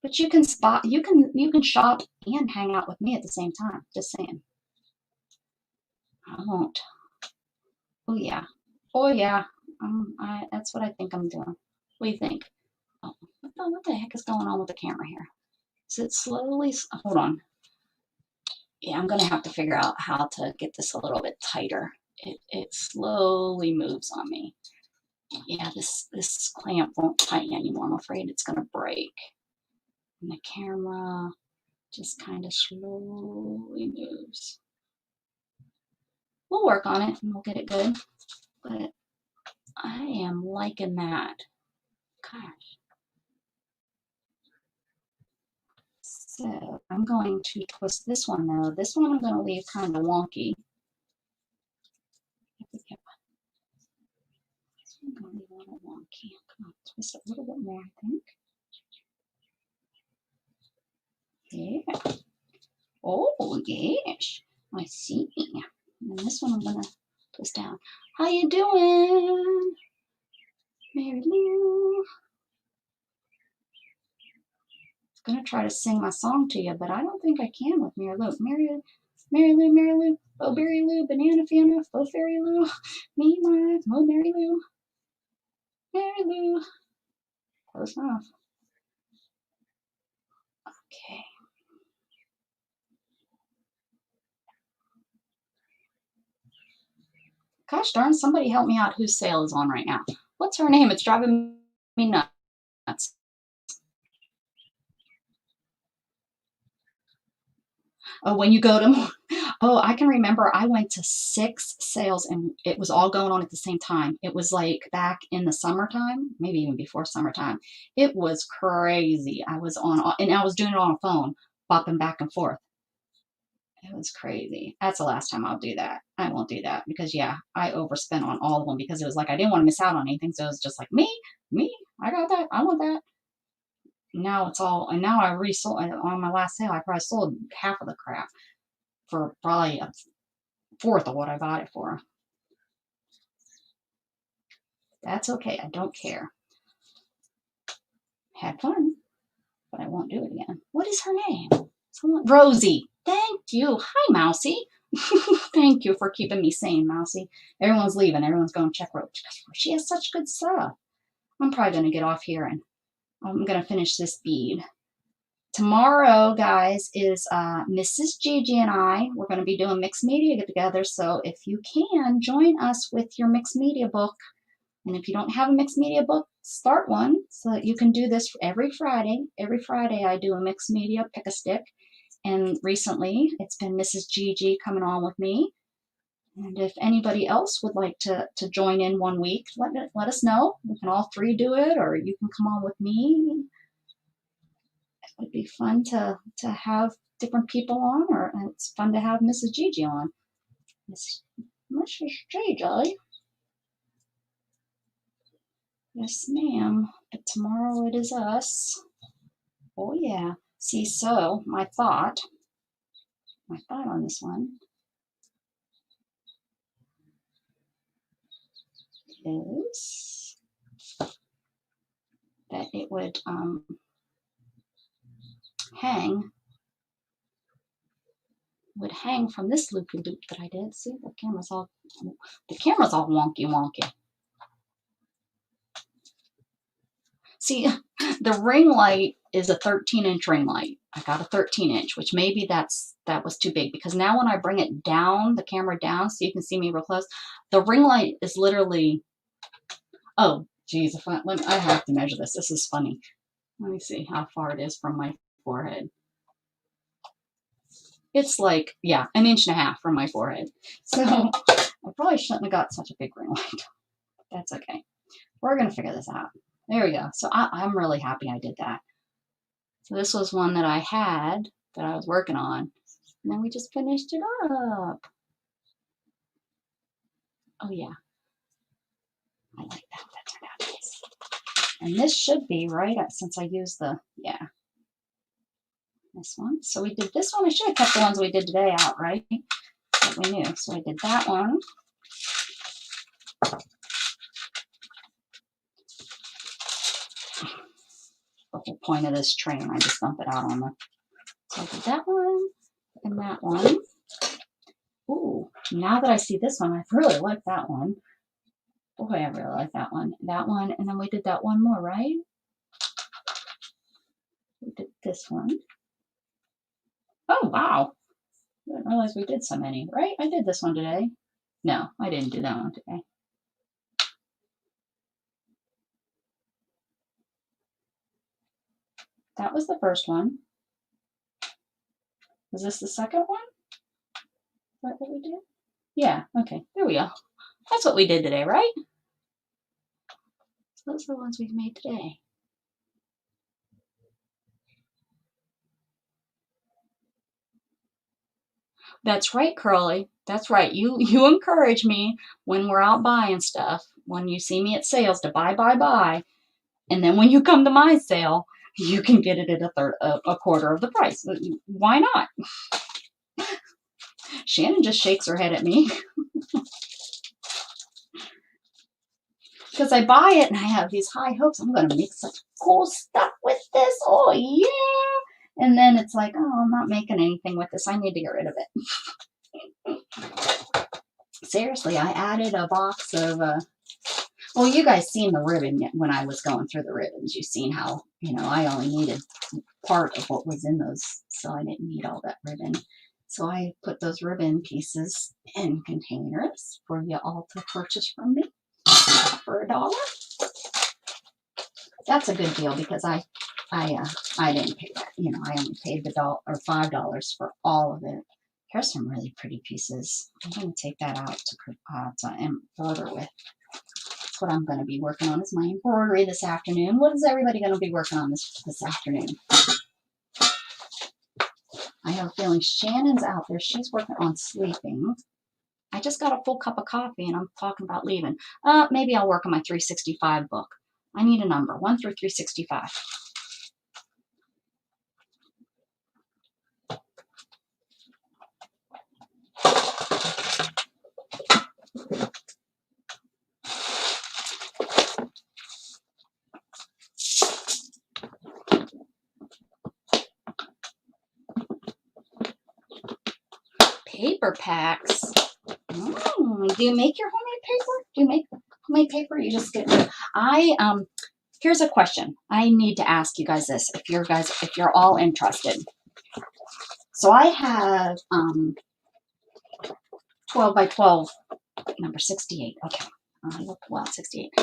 But you can shop and hang out with me at the same time. Just saying. I won't. Oh yeah. Oh yeah. That's what I think I'm doing. What do you think? Oh, what the heck is going on with the camera here? Is it slowly? Hold on. Yeah, I'm gonna have to figure out how to get this a little bit tighter. It slowly moves on me. Yeah, this clamp won't tighten anymore. I'm afraid it's gonna break. And the camera just kind of slowly moves. We'll work on it and we'll get it good. But I am liking that. Gosh. So I'm going to twist this one though. This one I'm going to leave kind of wonky. I'm going to leave a little wonky. Come on, twist it a little bit more, I think. Yeah. Oh, yes. I see. And this one I'm going to twist down. How you doing, Mary Lou? I was going to try to sing my song to you, but I don't think I can with Mary Lou. Mary Lou, oh Berry Lou, Banana Fana, oh Fairy Lou, me, my, oh Mary Lou, close enough. Okay. Gosh darn, somebody help me out whose sale is on right now. What's her name? It's driving me nuts. Oh, when you go to, oh, I can remember I went to 6 sales and it was all going on at the same time. It was like back in the summertime, maybe even before summertime. It was crazy. I was on, and I was doing it on a phone, bopping back and forth. It was crazy. That's the last time I'll do that. I won't do that because, yeah, I overspent on all of them because it was like I didn't want to miss out on anything. So it was just like, me, I got that. I want that. Now it's all, and now I resold on my last sale. I probably sold half of the crap for probably a fourth of what I bought it for. That's okay. I don't care. Had fun, but I won't do it again. What is her name? Rosie. Thank you. Hi, Mousy. Thank you for keeping me sane, Mousy. Everyone's leaving. Everyone's going to check Roach. She has such good stuff. I'm probably going to get off here and I'm going to finish this bead. tomorrow, guys, is Mrs. Gigi and I. We're going to be doing mixed media together. So if you can, join us with your mixed media book. And if you don't have a mixed media book, start one so that you can do this every Friday. Every Friday I do a mixed media pick a stick. And recently it's been Mrs. Gigi coming on with me. And if anybody else would like to join in one week, let us know. We can all three do it, or you can come on with me. It would be fun to have different people on, or it's fun to have Mrs. Gigi on. Mrs. Gigi. Yes, ma'am. But tomorrow it is us. Oh, yeah. See, so my thought on this one is that it would hang from this loop-de-loop that I did. See, the camera's all wonky. See, the ring light is a 13-inch ring light. I got a 13-inch, which maybe that was too big, because now when I bring it down, the camera down, so you can see me real close, the ring light is literally, oh, geez, I have to measure this. This is funny. Let me see how far it is from my forehead. It's like, yeah, 1.5 inches from my forehead. So I probably shouldn't have got such a big ring light. That's okay. We're going to figure this out. There we go. So I'm really happy I did that. So this was one that I had that I was working on. And then we just finished it up. Oh, yeah. I like that. That turned out nice. And this should be right up, since I used the, yeah, this one. So we did this one. I should have kept the ones we did today out, right? That we knew. So I did that one. The whole point of this train, I just dump it out on the. So I did that one and that one. Ooh, now that I see this one, I really like that one. Boy, I really like that one. That one, and then we did that one more, right? We did this one. Oh, wow. I didn't realize we did so many, right? I did this one today. No, I didn't do that one today. That was the first one. Was this the second one? Is that what we did? Yeah, okay, there we go. That's what we did today, right? So those are the ones we made today. That's right, Curly. That's right. You encourage me when we're out buying stuff, when you see me at sales to buy. And then when you come to my sale, you can get it at a quarter of the price. Why not? Shannon just shakes her head at me. Because I buy it and I have these high hopes. I'm going to make such cool stuff with this. Oh, yeah. And then it's like, oh, I'm not making anything with this. I need to get rid of it. Seriously, I added a box of, well, you guys seen the ribbon when I was going through the ribbons. You've seen how, I only needed part of what was in those, so I didn't need all that ribbon. So I put those ribbon pieces in containers for you all to purchase from me for $1. That's a good deal because I didn't pay that. I only paid the $5 for all of it. Here's some really pretty pieces. I'm going to take that out to embroider with. That's what I'm going to be working on is my embroidery this afternoon. What is everybody going to be working on this afternoon? I have a feeling Shannon's out there. She's working on sleeping. I just got a full cup of coffee and I'm talking about leaving. Maybe I'll work on my 365 book. I need a number, 1 through 365. Paper packs. Do you make your homemade paper? Do you make homemade paper? You just get. Here's a question. I need to ask you guys this if you're all interested. So I have 12 by 12, number 68. Okay. I looked well, 68.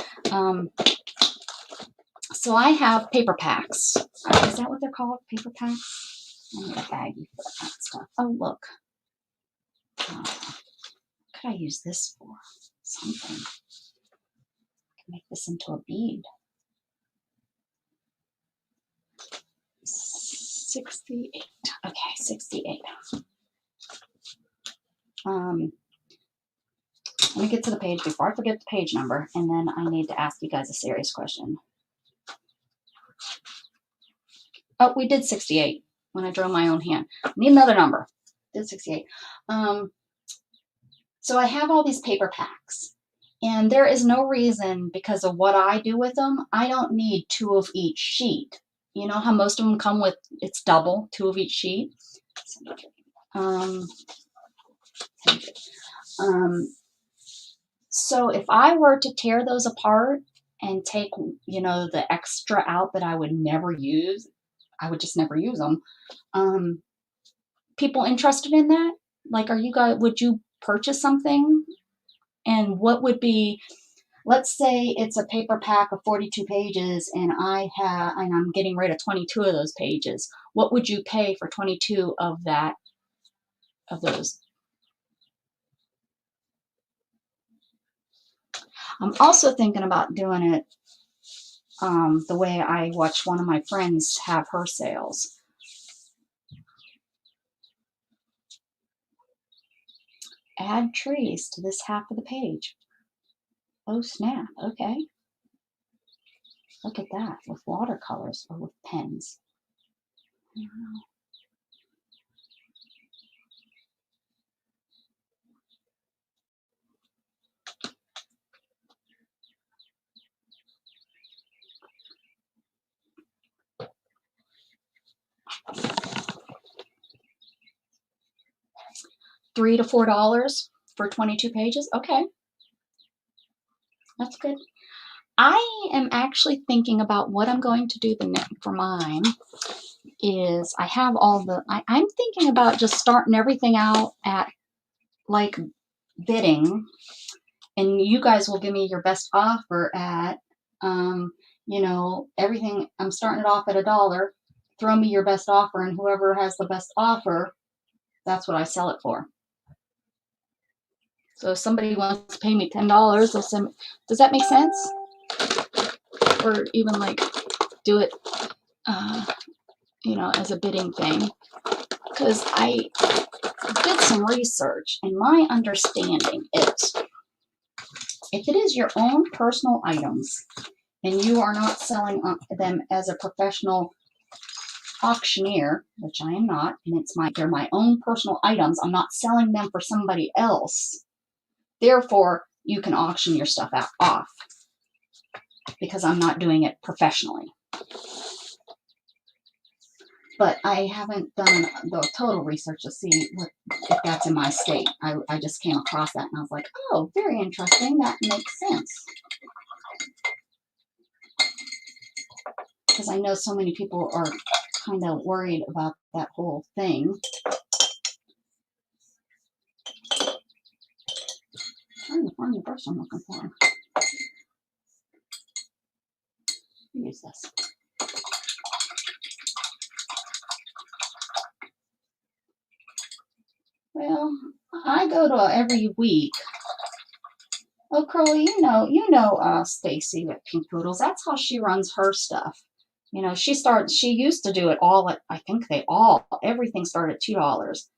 So I have paper packs. Is that what they're called? Paper packs? I need a baggie for that stuff. Oh, look. What could I use this for? Something. I can make this into a bead. 68. Okay, 68. Let me get to the page before I forget the page number, and then I need to ask you guys a serious question. Oh, we did 68 when I drew my own hand. I need another number. Did 68. So I have all these paper packs, and there is no reason, because of what I do with them, I don't need 2 of each sheet. You know how most of them come with, it's double, 2 of each sheet. So if I were to tear those apart and take, you know, the extra out that I would never use, I would just never use them. People interested in that? Like, are you guys, would you purchase something? And what would be, let's say it's a paper pack of 42 pages and I'm getting rid of 22 of those pages. What would you pay for 22 of those? I'm also thinking about doing it the way I watched one of my friends have her sales. Add trees to this half of the page. Oh snap, okay. Look at that, with watercolors or with pens. I don't know. $3 to $4 for 22 pages. Okay, that's good. I am actually thinking about what I'm going to do for mine. Is I have all the, I'm thinking about just starting everything out at like bidding, and you guys will give me your best offer at, you know, everything. I'm starting it off at $1. Throw me your best offer, and whoever has the best offer, that's what I sell it for. So if somebody wants to pay me $10, they'll send me, does that make sense? Or even like do it, you know, as a bidding thing. Because I did some research, and my understanding is if it is your own personal items and you are not selling them as a professional auctioneer, which I am not, and they're my own personal items, I'm not selling them for somebody else. Therefore, you can auction your stuff off because I'm not doing it professionally. But I haven't done the total research to see if that's in my state. I just came across that and I was like, oh, very interesting. That makes sense. Because I know so many people are kind of worried about that whole thing. I'm trying to find the brush I'm looking for. Use this. Well, I go to every week. Oh, Crowley, you know Stacy at Pink Poodles. That's how she runs her stuff. You know, she used to do it all at, I think everything started at $2.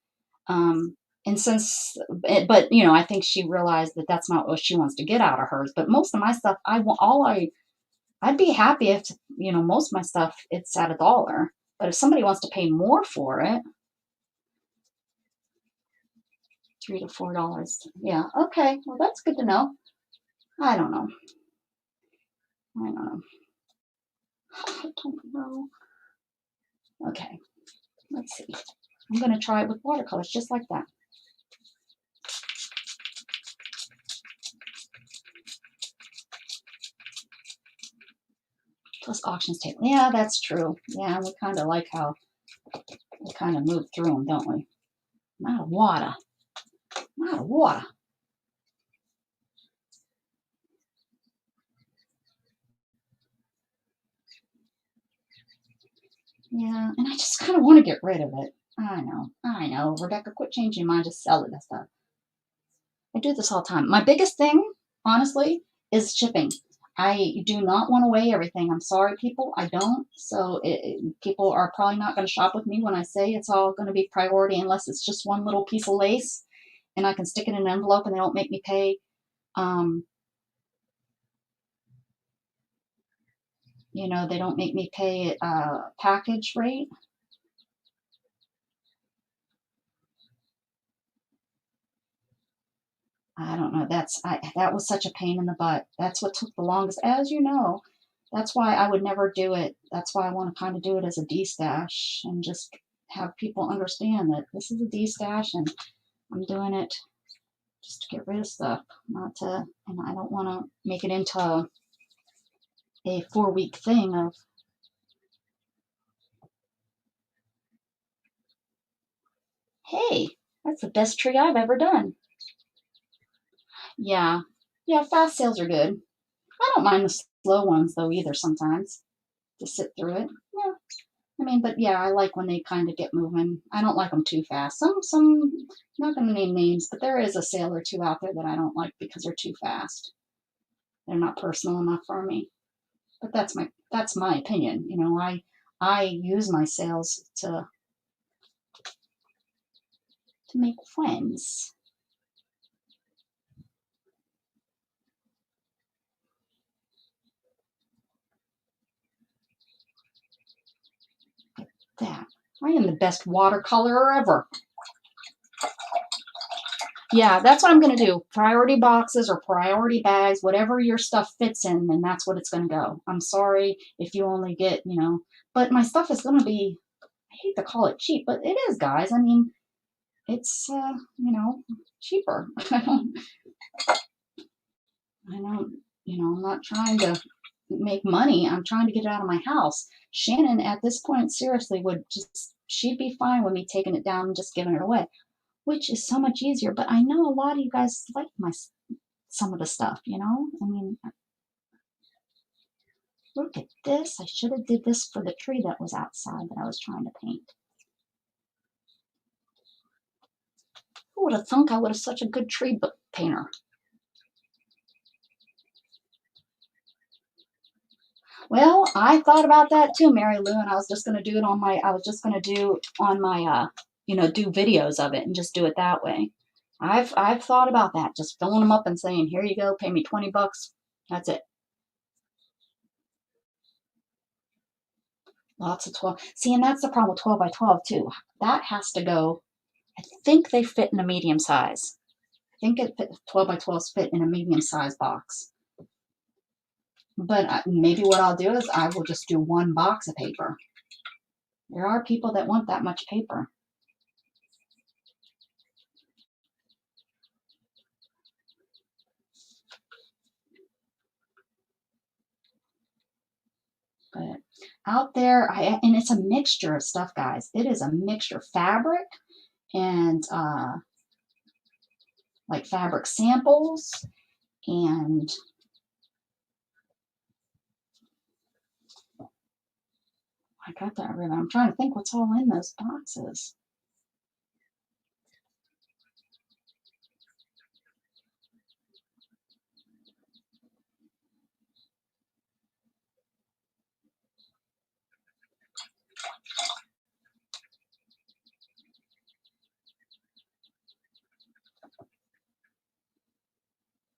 And since, but you know, I think she realized that that's not what she wants to get out of hers. But most of my stuff, I'd be happy if, you know, most of my stuff, it's at $1. But if somebody wants to pay more for it, $3 to $4. Yeah. Okay. Well, that's good to know. I don't know. I don't know. Okay. Let's see. I'm going to try it with watercolors just like that. Plus auctions table. Yeah, that's true. Yeah, we kind of like how we kind of move through them, don't we? I'm out of water. I'm out of water. Yeah, and I just kind of want to get rid of it. I know. Rebecca, quit changing your mind. Just sell it. That's stuff. I do this all the time. My biggest thing, honestly, is shipping. I do not want to weigh everything. I'm sorry, people. I don't. So people are probably not going to shop with me when I say it's all going to be priority unless it's just one little piece of lace and I can stick it in an envelope and they don't make me pay. They don't make me pay package rate. I don't know. That was such a pain in the butt. That's what took the longest, as you know. That's why I would never do it. That's why I want to kind of do it as a D stash and just have people understand that this is a D stash and I'm doing it just to get rid of stuff, not to, and I don't want to make it into a 4-week thing of, hey, that's the best tree I've ever done. Yeah. Yeah, fast sales are good. I don't mind the slow ones though either sometimes to sit through it. Yeah. I mean, but yeah, I like when they kind of get moving. I don't like them too fast. Some, not going to name names, but there is a sale or two out there that I don't like because they're too fast. They're not personal enough for me. But that's my opinion. I use my sales to make friends. That I am the best watercolorer ever. Yeah, that's what I'm going to do. Priority boxes or priority bags, whatever your stuff fits in, then that's what it's going to go. I'm sorry if you only get, but my stuff is going to be, I hate to call it cheap, but it is, guys. I mean, it's, cheaper. I'm not trying to make money. I'm trying to get it out of my house. Shannon, at this point, seriously, she'd be fine with me taking it down and just giving it away, which is so much easier. But I know a lot of you guys like some of the stuff, I mean, look at this. I should have did this for the tree that was outside that I was trying to paint. Who would have thunk I would have such a good tree painter? Well, I thought about that too, Mary Lou, and I was just going to do it on my, do videos of it and just do it that way. I've thought about that, just filling them up and saying, here you go, pay me $20. That's it. Lots of 12. See, and that's the problem with 12 by 12 too. That has to go, I think they fit in a medium size. I think 12 by 12s fit in a medium size box. But maybe what I'll do is I will just do one box of paper. There are people that want that much paper. But out there, and it's a mixture of stuff, guys. It is a mixture. Fabric and like fabric samples and I got that ribbon. I'm trying to think what's all in those boxes.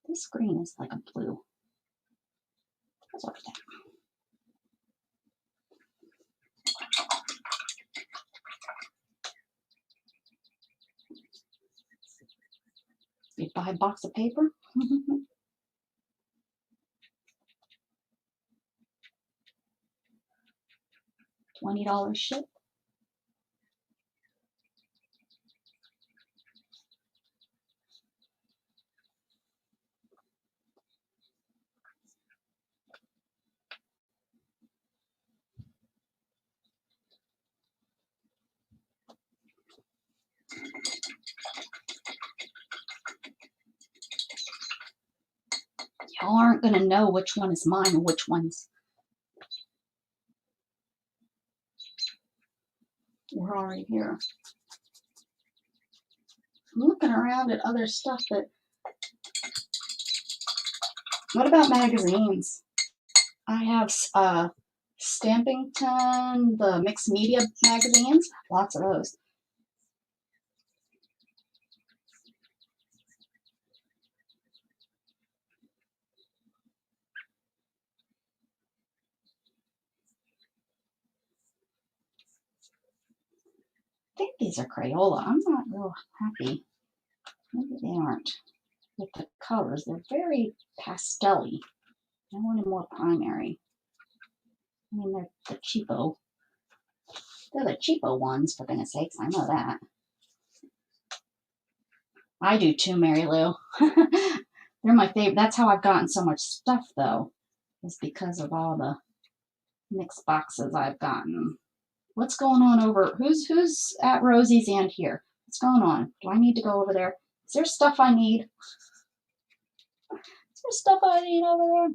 This green is like a blue. Let's look at that. You buy a box of paper. $20 ship. y'all aren't going to know which one is mine and which one's. We're already here. I'm looking around at other stuff that. What about magazines? I have Stampington, the mixed media magazines, lots of those. I think these are Crayola. I'm not real happy. Maybe they aren't with the colors. They're very pastel-y. I wanted more primary. I mean, they're the cheapo. They're the cheapo ones, for goodness sakes. I know that. I do too, Mary Lou. They're my favorite. That's how I've gotten so much stuff, though, is because of all the mixed boxes I've gotten. What's going on over? Who's at Rosie's end here? What's going on? Do I need to go over there? Is there stuff I need? Is there stuff I need over there?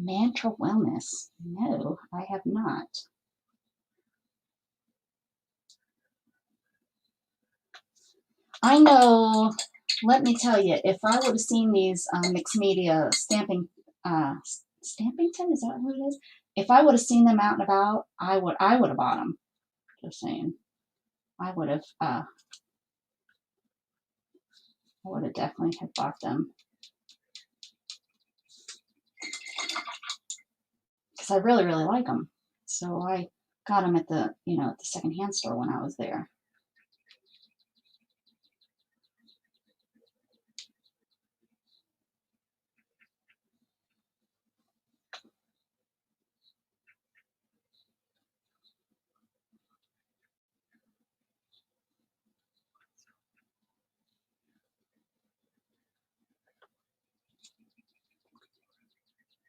Mantra Wellness. No, I have not. I know, let me tell you, if I would have seen these mixed media Stampington, is that who it is? If I would have seen them out and about, I would have bought them. Just saying. I would have definitely have bought them. Because I really, really like them. So I got them at the, at the secondhand store when I was there.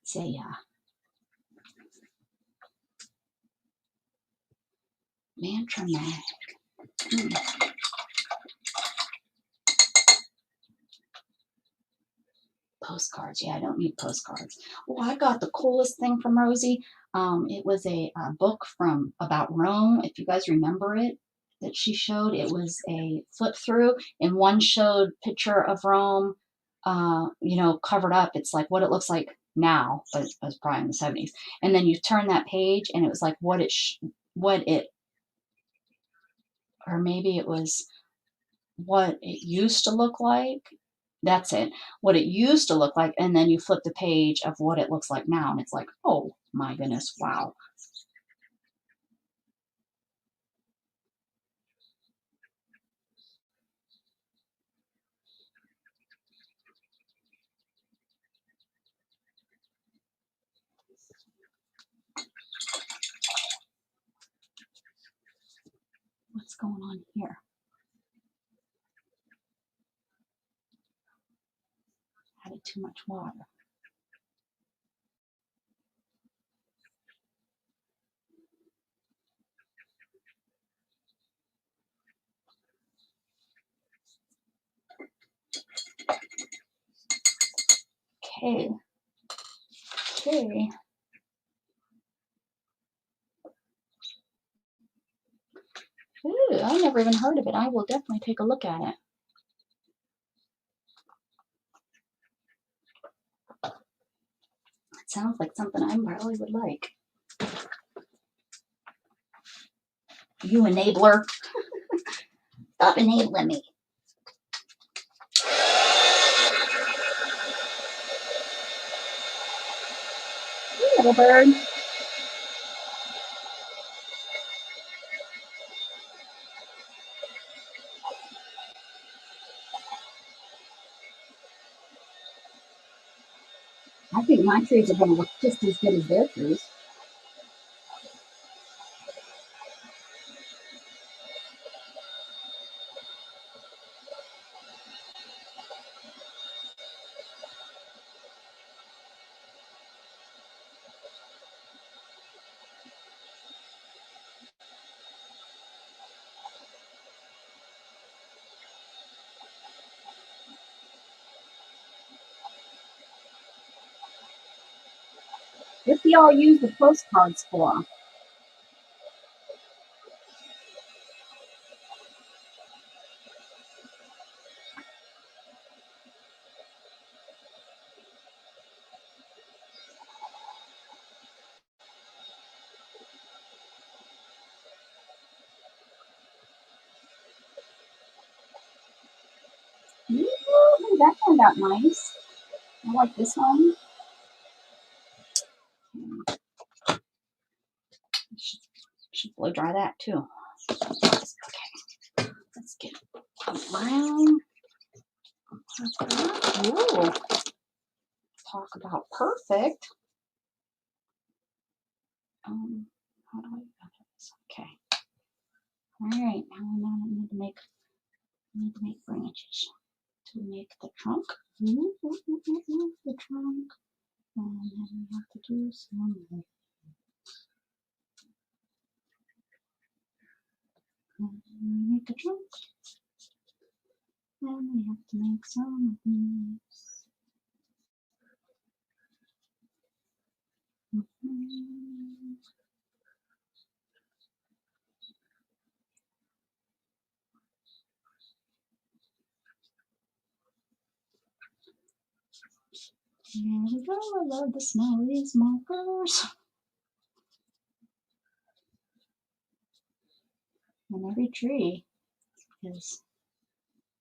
So yeah. Mantra Mag. Postcards. Yeah, I don't need postcards. Oh, I got the coolest thing from Rosie. It was a book about Rome. If you guys remember it, that she showed. It was a flip through, and one showed picture of Rome, covered up. It's like what it looks like now, but it was probably in the 70s. And then you turn that page, and it was like or maybe it was what it used to look like. That's it. What it used to look like, and then you flip the page of what it looks like now, and it's like, oh my goodness, wow. What's going on here? Added too much water. Okay. Okay. Ooh, I never even heard of it. I will definitely take a look at it. It sounds like something I probably would like. You enabler. Stop enabling me. Hey, little bird. I think my trees are going to look just as good as their trees. What do y'all use the postcards for? Ooh, that turned out nice. I like this one. Should blow dry that too. Okay, let's get a brown. Ooh, talk about perfect. How do I do this? Okay. All right. Now I need to make branches to make the trunk. The trunk. And then we have to do some. And we make a trunk. And we have to make some of these. There we go. I love the smell of these markers. And every tree is.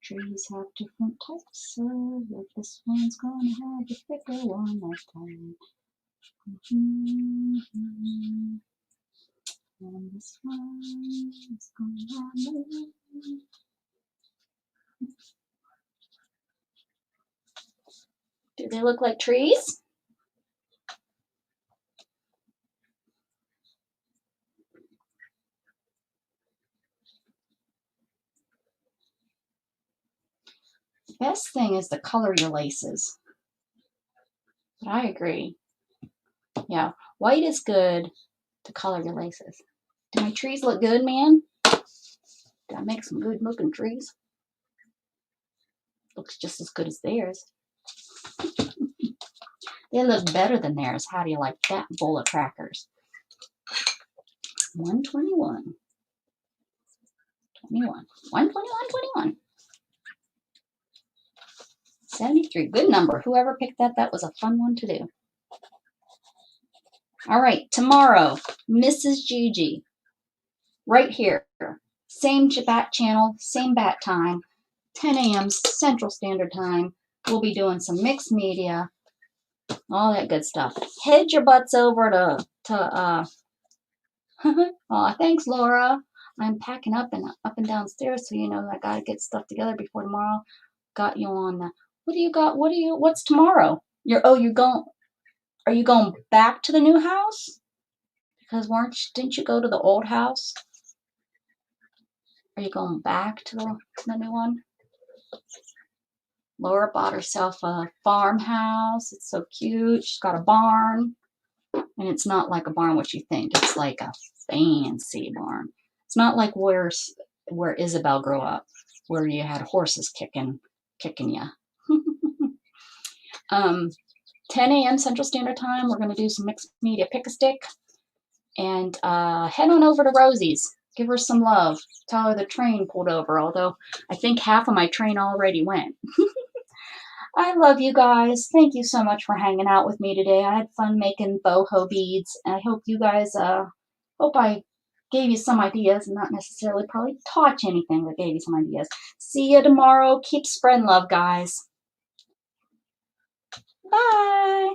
Trees have different types, so like this one's gonna have a thicker one like that. And this one is gonna have a... Do they look like trees? The best thing is to color your laces. But I agree. Yeah, white is good to color your laces. Do my trees look good, man? Did I make some good looking trees? Looks just as good as theirs. They look better than theirs. How do you like that bowl of crackers? 121. 21. 121, 21. 73. Good number. Whoever picked that, that was a fun one to do. All right, tomorrow, Mrs. Gigi, right here. Same bat channel, same bat time, 10 a.m. Central Standard Time. We'll be doing some mixed media, all that good stuff. Head your butts over to oh, thanks, Laura. I'm packing up and downstairs, so you know I gotta get stuff together before tomorrow. Got you on. What do you got? What's tomorrow? Are you going back to the new house? Because didn't you go to the old house? Are you going back to the new one? Laura bought herself a farmhouse. It's so cute. She's got a barn. And it's not like a barn what you think. It's like a fancy barn. It's not like where Isabel grew up, where you had horses kicking you. 10 a.m. Central Standard Time, we're going to do some mixed media pick-a-stick. And head on over to Rosie's. Give her some love. Tell her the train pulled over, although I think half of my train already went. I love you guys. Thank you so much for hanging out with me today. I had fun making boho beads. And I hope you guys, hope I gave you some ideas and not necessarily probably taught you anything, but gave you some ideas. See you tomorrow. Keep spreading love, guys. Bye.